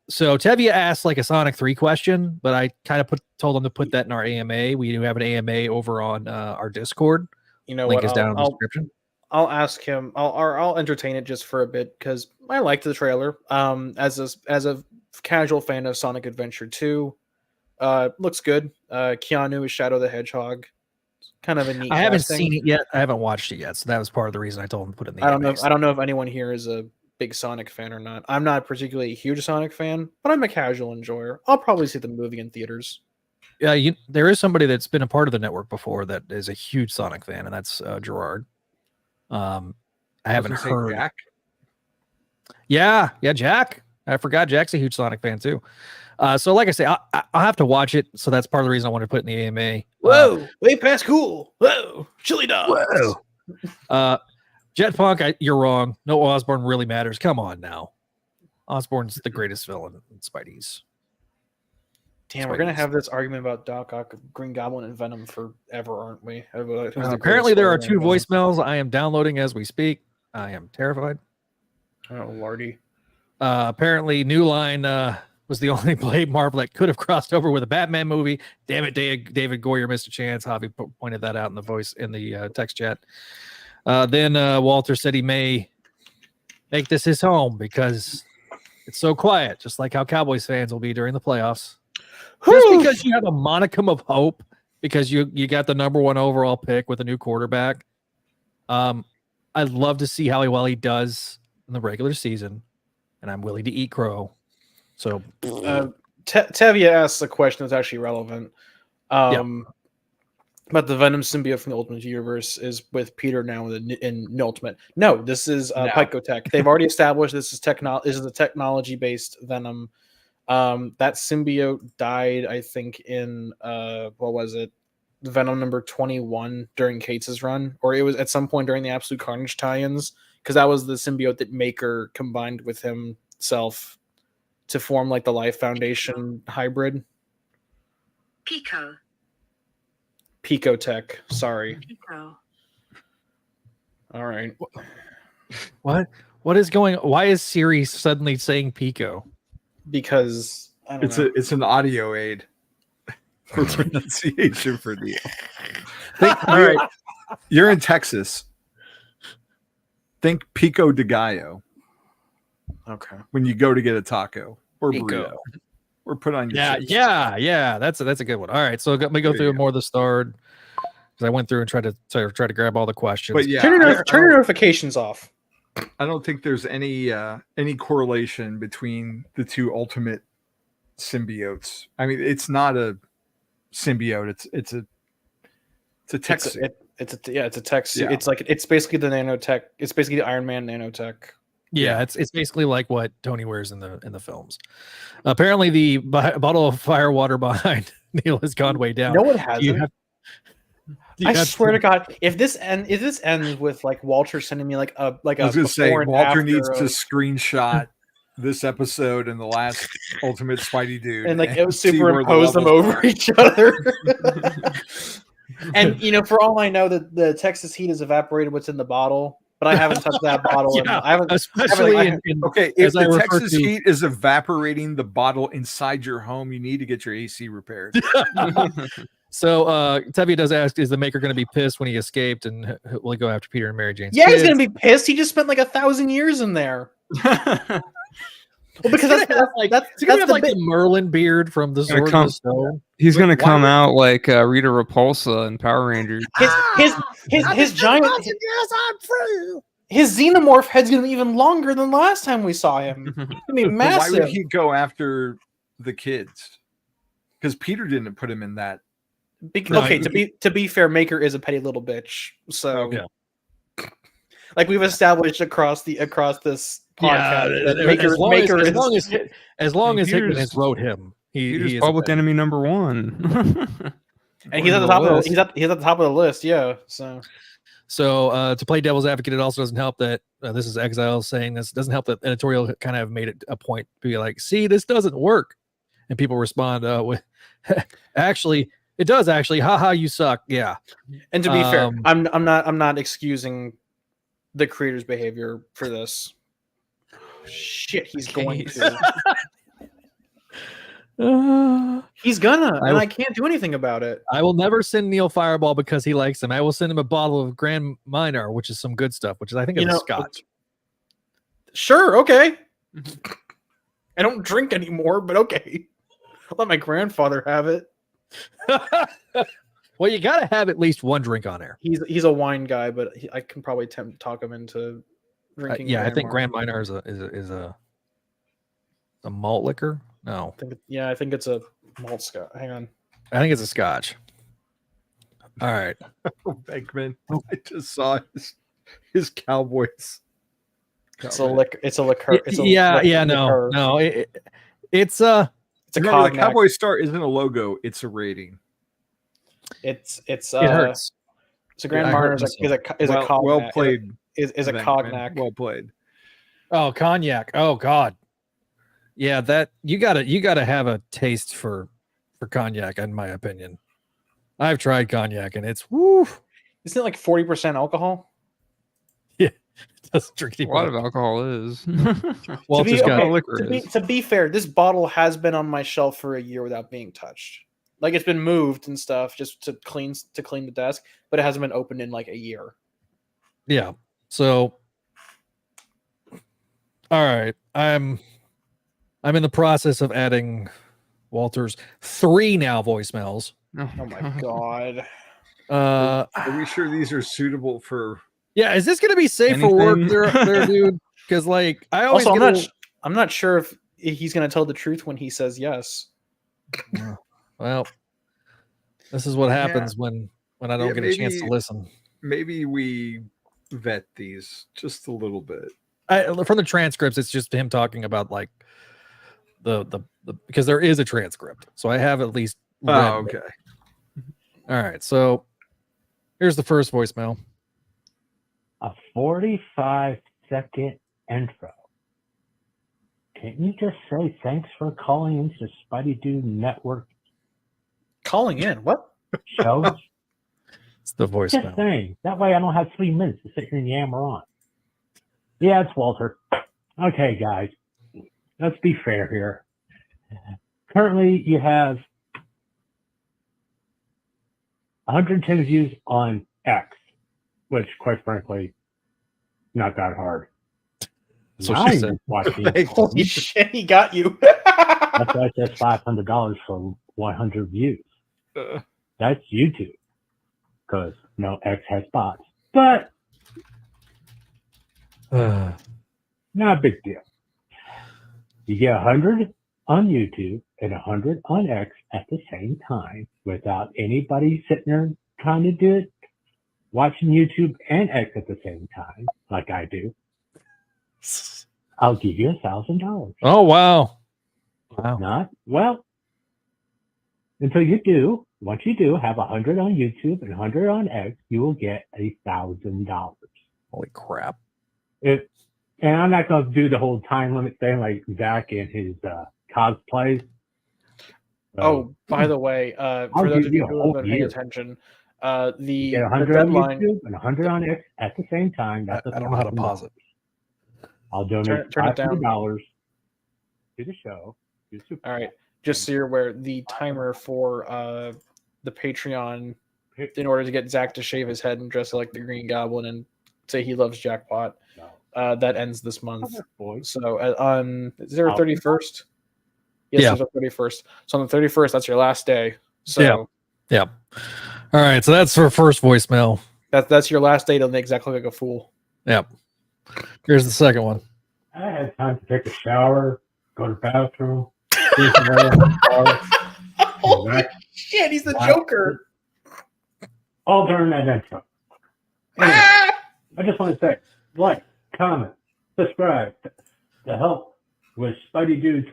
So Tevye asked like a Sonic 3 question, but I kind of told him to put that in our AMA. We do have an AMA over on our Discord. You know Link what? is down in the description. I'll ask him. I'll entertain it just for a bit because I liked the trailer. As a casual fan of Sonic Adventure 2, looks good. Keanu is Shadow the Hedgehog. It's kind of a neat. I haven't seen it yet. I haven't watched it yet, so that was part of the reason I told him to put it in the. I don't know if anyone here is a big Sonic fan or not. I'm not particularly a huge Sonic fan, but I'm a casual enjoyer. I'll probably see the movie in theaters. there is somebody that's been a part of the network before that is a huge Sonic fan, and that's Gerard. I haven't heard. Jack. Yeah, Jack. I forgot Jack's a huge Sonic fan too. So like I say, I'll have to watch it. So that's part of the reason I wanted to put it in the AMA. Whoa, way past cool. Whoa, chili dogs. Whoa. Jetpunk, you're wrong. No, Osborn really matters. Come on now. Osborn's the greatest villain in Spidey's. Damn, we're gonna have this argument about Doc Ock, Green Goblin, and Venom forever, aren't we? Apparently, there are 2 voicemails I am downloading as we speak. I am terrified. Oh, Lordy. Apparently, New Line was the only Blade Marvel that could have crossed over with a Batman movie. Damn it, David Goyer missed a chance. Javi pointed that out in the text chat. Then Walter said he may make this his home because it's so quiet, just like how Cowboys fans will be during the playoffs. Just because you have a modicum of hope, because you got the number 1 overall pick with a new quarterback. I'd love to see how well he does in the regular season, and I'm willing to eat crow. So Tevia asks a question that's actually relevant. But the Venom symbiote from the Ultimate Universe is with Peter now in Ultimate. No, this is Picotech. They've already established this is a technology-based Venom. That symbiote died, I think, in what was it? Venom number 21 during Cates' run, or it was at some point during the Absolute Carnage tie-ins, because that was the symbiote that Maker combined with himself to form like the Life Foundation hybrid. Picotech. Sorry. Pico. All right. What is going? Why is Siri suddenly saying Pico? Because I don't know. It's an audio aid for pronunciation for Neil. All right. You're in Texas. Think Pico de Gallo. Okay. When you go to get a taco or Pico. burrito, or put on your chips. Yeah. That's a good one. All right, so let me go through more of the start because I went through and tried to grab all the questions. But yeah, turn your notifications off. I don't think there's any correlation between the 2 ultimate symbiotes. I mean, it's not a symbiote. It's a tech suit. It's a tech suit. Yeah. It's basically the nanotech. It's basically the Iron Man nanotech. Yeah, it's basically like what Tony wears in the films. Apparently, the bottle of fire water behind Neil has gone way down. No, it hasn't. I swear to God, if this ends with like Walter sending me like a I was going to say before and Walter after needs to screenshot this episode and the last Ultimate Spideydude and like it see superimpose them over each other. And for all I know, the Texas heat has evaporated what's in the bottle. But I haven't touched that bottle. Yeah, I haven't, especially if the Texas heat is evaporating the bottle inside your home, you need to get your AC repaired. So Tevye does ask, is the Maker going to be pissed when he escaped, and will he go after Peter and Mary Jane's Yeah, kids? he's going to be pissed. He just spent like 1,000 years in there. Well, because that's the Merlin beard from the Sword of the Stone. He's gonna come out like Rita Repulsa in Power Rangers. His giant. His xenomorph head's gonna be even longer than the last time we saw him. It's gonna be massive. Why would he go after the kids? Because Peter didn't put him in that. To be fair, Maker is a petty little bitch. So, like we've established across this podcast, that as long as Hickman has wrote him, he is public enemy number 1. And he's at the top of he's at the top of the list. Yeah. So to play devil's advocate, it also doesn't help that this is Exile saying this. Doesn't help that editorial kind of made it a point to be like, see, this doesn't work, and people respond with, actually, it does actually. Haha, you suck. Yeah. And to be fair, I'm not excusing the creator's behavior for this. Shit, he's going to. He's gonna, and I can't do anything about it. I will never send Neil Fireball because he likes him. I will send him a bottle of Grand Minor, which is some good stuff, which is I think is Scotch. Sure, okay. I don't drink anymore, but okay. I'll let my grandfather have it. Well, you got to have at least one drink on air. He's a wine guy, but I can probably talk him into drinking. I think Grand Minor is a malt liquor. No, I think it's a malt Scotch. Hang on. I think it's a Scotch. All right. Beckman. I just saw his Cowboys. It's a liquor. It's a liquor. It's a Yeah. liquor. No. It's a Remember, the cognac. Cowboy star isn't a logo; it's a rating. It hurts. So Grand I Marnier hurt is a cognac. Well played. Is a Beckman. cognac. Well played. Oh, cognac. Oh God. Yeah, that you gotta have a taste for cognac, in my opinion. I've tried cognac and it's woo. Isn't it like 40% alcohol? Doesn't drink A lot of alcohol is. Walter's got to be fair, this bottle has been on my shelf for a year without being touched. Like it's been moved and stuff just to clean the desk, but it hasn't been opened in like a year. Yeah. So all right. I'm in the process of adding Walter's 3 now voicemails. Oh my god. Are we sure these are suitable for? Yeah, is this gonna be safe for work there, dude? Because like I always also, I'm not sure if he's gonna tell the truth when he says yes. Well, this is what happens when I don't get a chance to listen. Maybe we vet these just a little bit. From the transcripts, it's just him talking about like the because there is a transcript, so I have at least. Oh, okay. All right, so here's the first voicemail. A 45-second intro. Can't you just say thanks for calling into Spideydude Network Calling in? What? show? It's the Just voicemail. saying. That way I don't have 3 minutes to sit here and yammer on. Yeah, it's Walter. Okay, guys. Let's be fair here. Currently, you have 110 views on X, which, quite frankly, not that hard. So Now she said. you're watching. Holy shit, he got you. That's why it says $500 for 100 views. That's YouTube, because X has bots, but not a big deal. You get 100 on YouTube and 100 on X at the same time without anybody sitting there trying to do it, watching YouTube and X at the same time, like I do. I'll give you $1,000. Oh wow. Wow. Not well. Until you do, once you do, have 100 on YouTube and 100 on X, you will get $1,000. Holy crap. And I'm not going to do the whole time limit thing like Zach and his cosplays. Oh, by the way, for I'll those give of you you a who whole have been paying year. attention, You the get 100 on deadline. YouTube and 100 on X at the same time. I That's don't know how to pause it. I'll donate Turn it down. $500 to the show. All right, just so you're aware, the timer for the Patreon, in order to get Zach to shave his head and dress like the Green Goblin and say he loves Jackpot, that ends this month. So on is there a 31st? Yes, Yeah. there's a 31st. So on the 31st, that's your last day. So Yeah. All right, so that's our first voicemail. that's your last day to make Zach look like a fool. Yep. Here's the second one. I had time to take a shower, go to the bathroom, do some air in the car, Oh Zach, shit, he's the Wow. Joker. all during that intro. Anyway, Ah! I just want to say, like, comment, subscribe to help with Spideydude's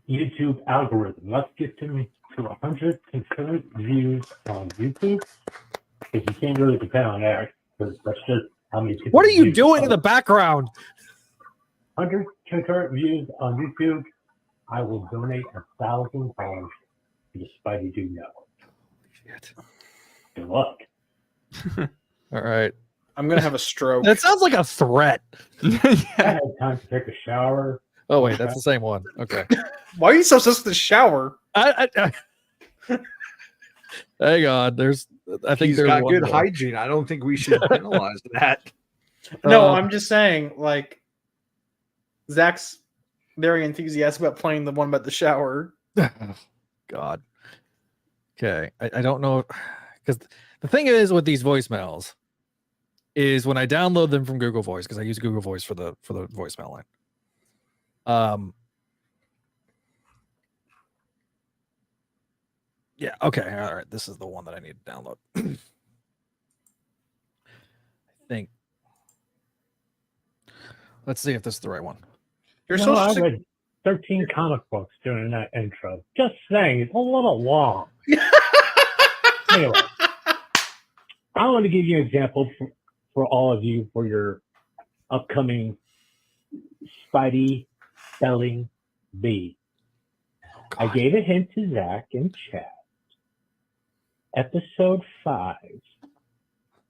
YouTube algorithm. Let's get to 100 concurrent views on YouTube, because you can't really depend on X, because that's just how many people. What are you view. doing in the background? 100 concurrent views on YouTube, I will donate $1,000 to the Spideydude Network. Good luck. All right. I'm gonna have a stroke. That sounds like a threat. I had time to take a shower. Oh wait, that's the same one. Okay. Why are you so obsessed with the shower? I hang on. I think He's there's got one good more. hygiene. I don't think we should penalize that. No, Uh, I'm just saying, like, Zach's very enthusiastic about playing the one about the shower. God. Okay. I don't know, because the thing is with these voicemails is when I download them from Google Voice, because I use Google Voice for the voicemail line. Yeah. Okay. All right. This is the one that I need to download. I think. Let's see if this is the right one. You're I read 13 comic books during that intro. Just saying, it's a little long. Anyway, I want to give you an example for all of you for your upcoming Spidey spelling bee. I gave a hint to Zach in chat. Episode 5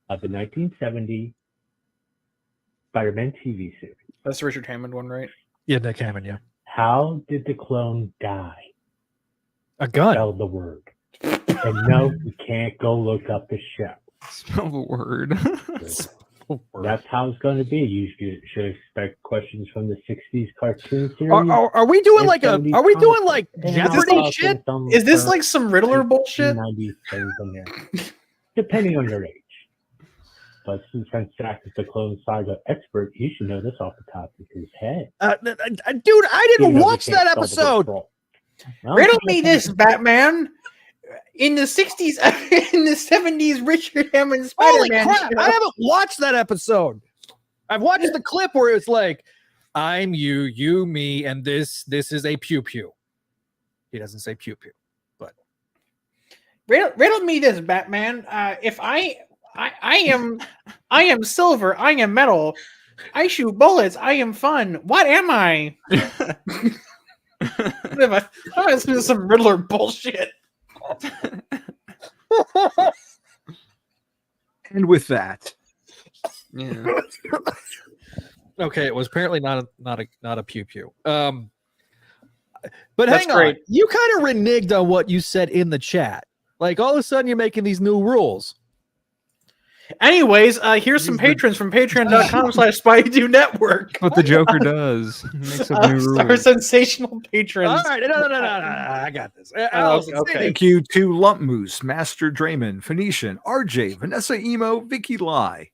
of the 1970 Spider-Man TV series. That's the Richard Hammond one, right? Yeah, Nick Hammond. Yeah. How did the clone die? A gun. Spell the word. And no, you can't go look up the show. Spell the word. That's how it's going to be. You should expect questions from the 60s cartoon series. Are we doing like a? Are we doing like Jeopardy shit? Is this like some Riddler bullshit? 90s things in there, depending on your age. But since Zach is the Clone Saga expert, you should know this off the top of his head. Dude, I didn't watch that episode. Riddle me this, Batman. In the 60s, in the 70s, Richard Hammond Spider-Man. Holy crap! I haven't watched that episode. I've watched the clip where it's like, "I'm you, you me, and this is a pew pew." He doesn't say pew pew, but riddle me this, Batman. If I am silver, I am metal. I shoot bullets. I am fun. What am I? I'm listening to some Riddler bullshit. And with that, Yeah. okay, it was apparently not a pew pew. But That's hang on, great. you kind of reneged on what you said in the chat. Like all of a sudden, you're making these new rules. Anyways, here's some patrons from patreon.com/Spideydude Network. That's what the Joker does. He makes up new Our rules. sensational patrons. All right, no, I got this. Allison, okay. say thank you to Lump Moose, Master Draymond, Phoenician, RJ, Vanessa Emo, Vicky Lai.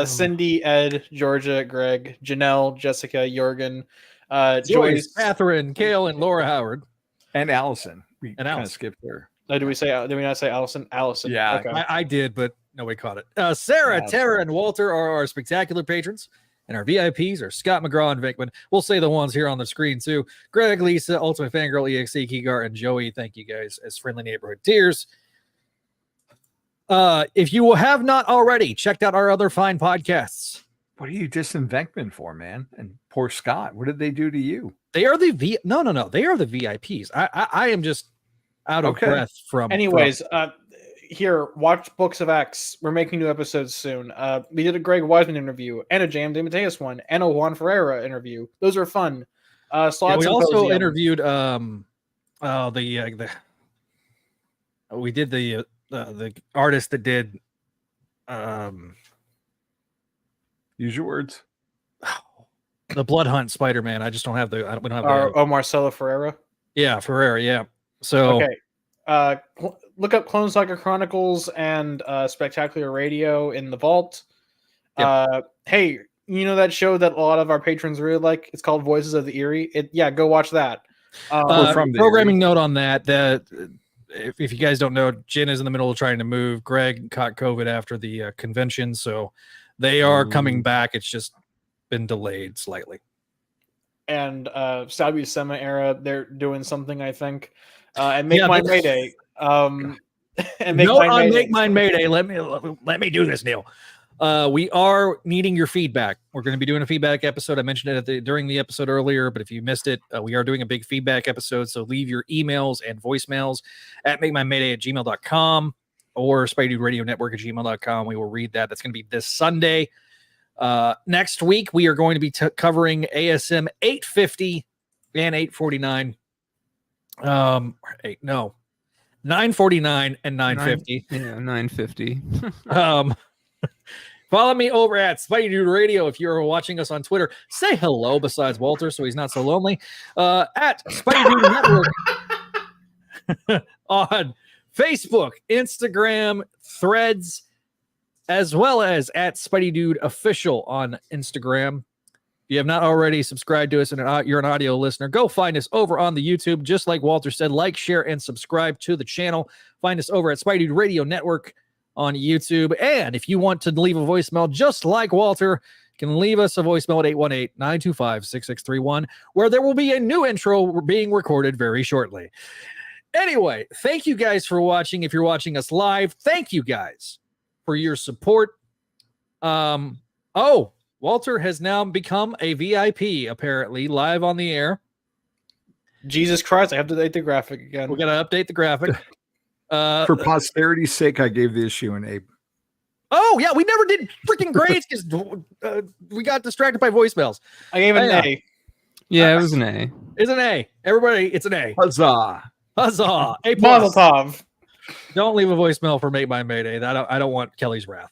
Cindy, Ed, Georgia, Greg, Janelle, Jessica, Jorgen, Joyce, Joyce. Catherine, Kale, and Laura Howard. And Allison. We And kind of Allison. skipped her. Did we not say Allison? Allison. Yeah. Okay. I did, but nobody caught it. Sarah, That's Tara, right. and Walter are our spectacular patrons, and our VIPs are Scott McGraw and Vinkman. We'll say the ones here on the screen too. Greg, Lisa, Ultimate Fangirl, EXE, Keegar, and Joey. Thank you guys as friendly neighborhood tiers. If you have not already checked out our other fine podcasts, What are you dissing Venkman for, man? And poor Scott. What did they do to you? they are the no. They are the VIPs. I am just out of Okay. breath from. Anyways, here, watch Books of X. We're making new episodes soon. We did a Greg Weisman interview and a James DeMatteis one and a Juan Ferreira interview. Those are fun. Yeah, Slot we also Symposium. interviewed we did the artist that did Use your words. the Blood Hunt Spider-Man. I just don't have we don't have the Marcelo Ferreira. yeah, Ferreira, yeah. So Okay. Look up Clone Saga Chronicles and Spectacular Radio in the vault. Hey, you know that show that a lot of our patrons really like? It's called Voices of the Eyrie. Go watch that. From the programming note on that if you guys don't know, Jen is in the middle of trying to move. Greg caught COVID after the convention, so they are coming back. It's just been delayed slightly. And Sal Buscema era, they're doing something, I think. And Make Yeah, Mine but- Mayday. And Make Mine Mayday. Let me do this, Neil. We are needing your feedback. We're going to be doing a feedback episode. I mentioned it during the episode earlier, but if you missed it, we are doing a big feedback episode. So leave your emails and voicemails at makemymayday@gmail.com or Spideydude Radio Network @gmail.com. We will read that. That's going to be this Sunday. Next week, we are going to be covering ASM 850 and 849. 949 and 950. Yeah, 950. Follow me over at Spideydude Radio. If you're watching us on Twitter, say hello besides Walter so he's not so lonely. At Spideydude Network on Facebook, Instagram, Threads, as well as at Spideydude Official on Instagram. If you have not already subscribed to us and you're an audio listener, go find us over on the YouTube. Just like Walter said, like, share, and subscribe to the channel. Find us over at Spideydude Radio Network on YouTube. And if you want to leave a voicemail just like Walter, you can leave us a voicemail at 818-925-6631, where there will be a new intro being recorded very shortly. Anyway, thank you guys for watching. If you're watching us live, thank you guys for your support. Walter has now become a VIP, apparently, live on the air. Jesus Christ, I have to update the graphic again. We got to update the graphic. For posterity's sake, I gave the issue an A. Oh, yeah, we never did freaking grades because we got distracted by voicemails. I gave it an A. Yeah, it was an A. It's an A. Everybody, it's an A. Huzzah. Huzzah. A+. Mazel tov. Don't leave a voicemail for Mate by Mayday. I don't want Kelly's wrath.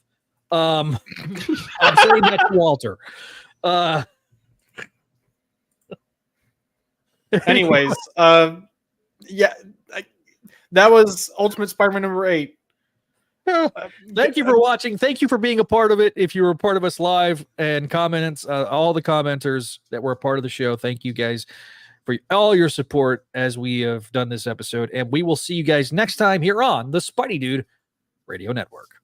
I'm saying that to Walter. Anyways, that was Ultimate Spider-Man number 8. Thank you for watching. Thank you for being a part of it. If you were a part of us live and comments, all the commenters that were a part of the show, thank you guys for all your support as we have done this episode. And we will see you guys next time here on the Spideydude Radio Network.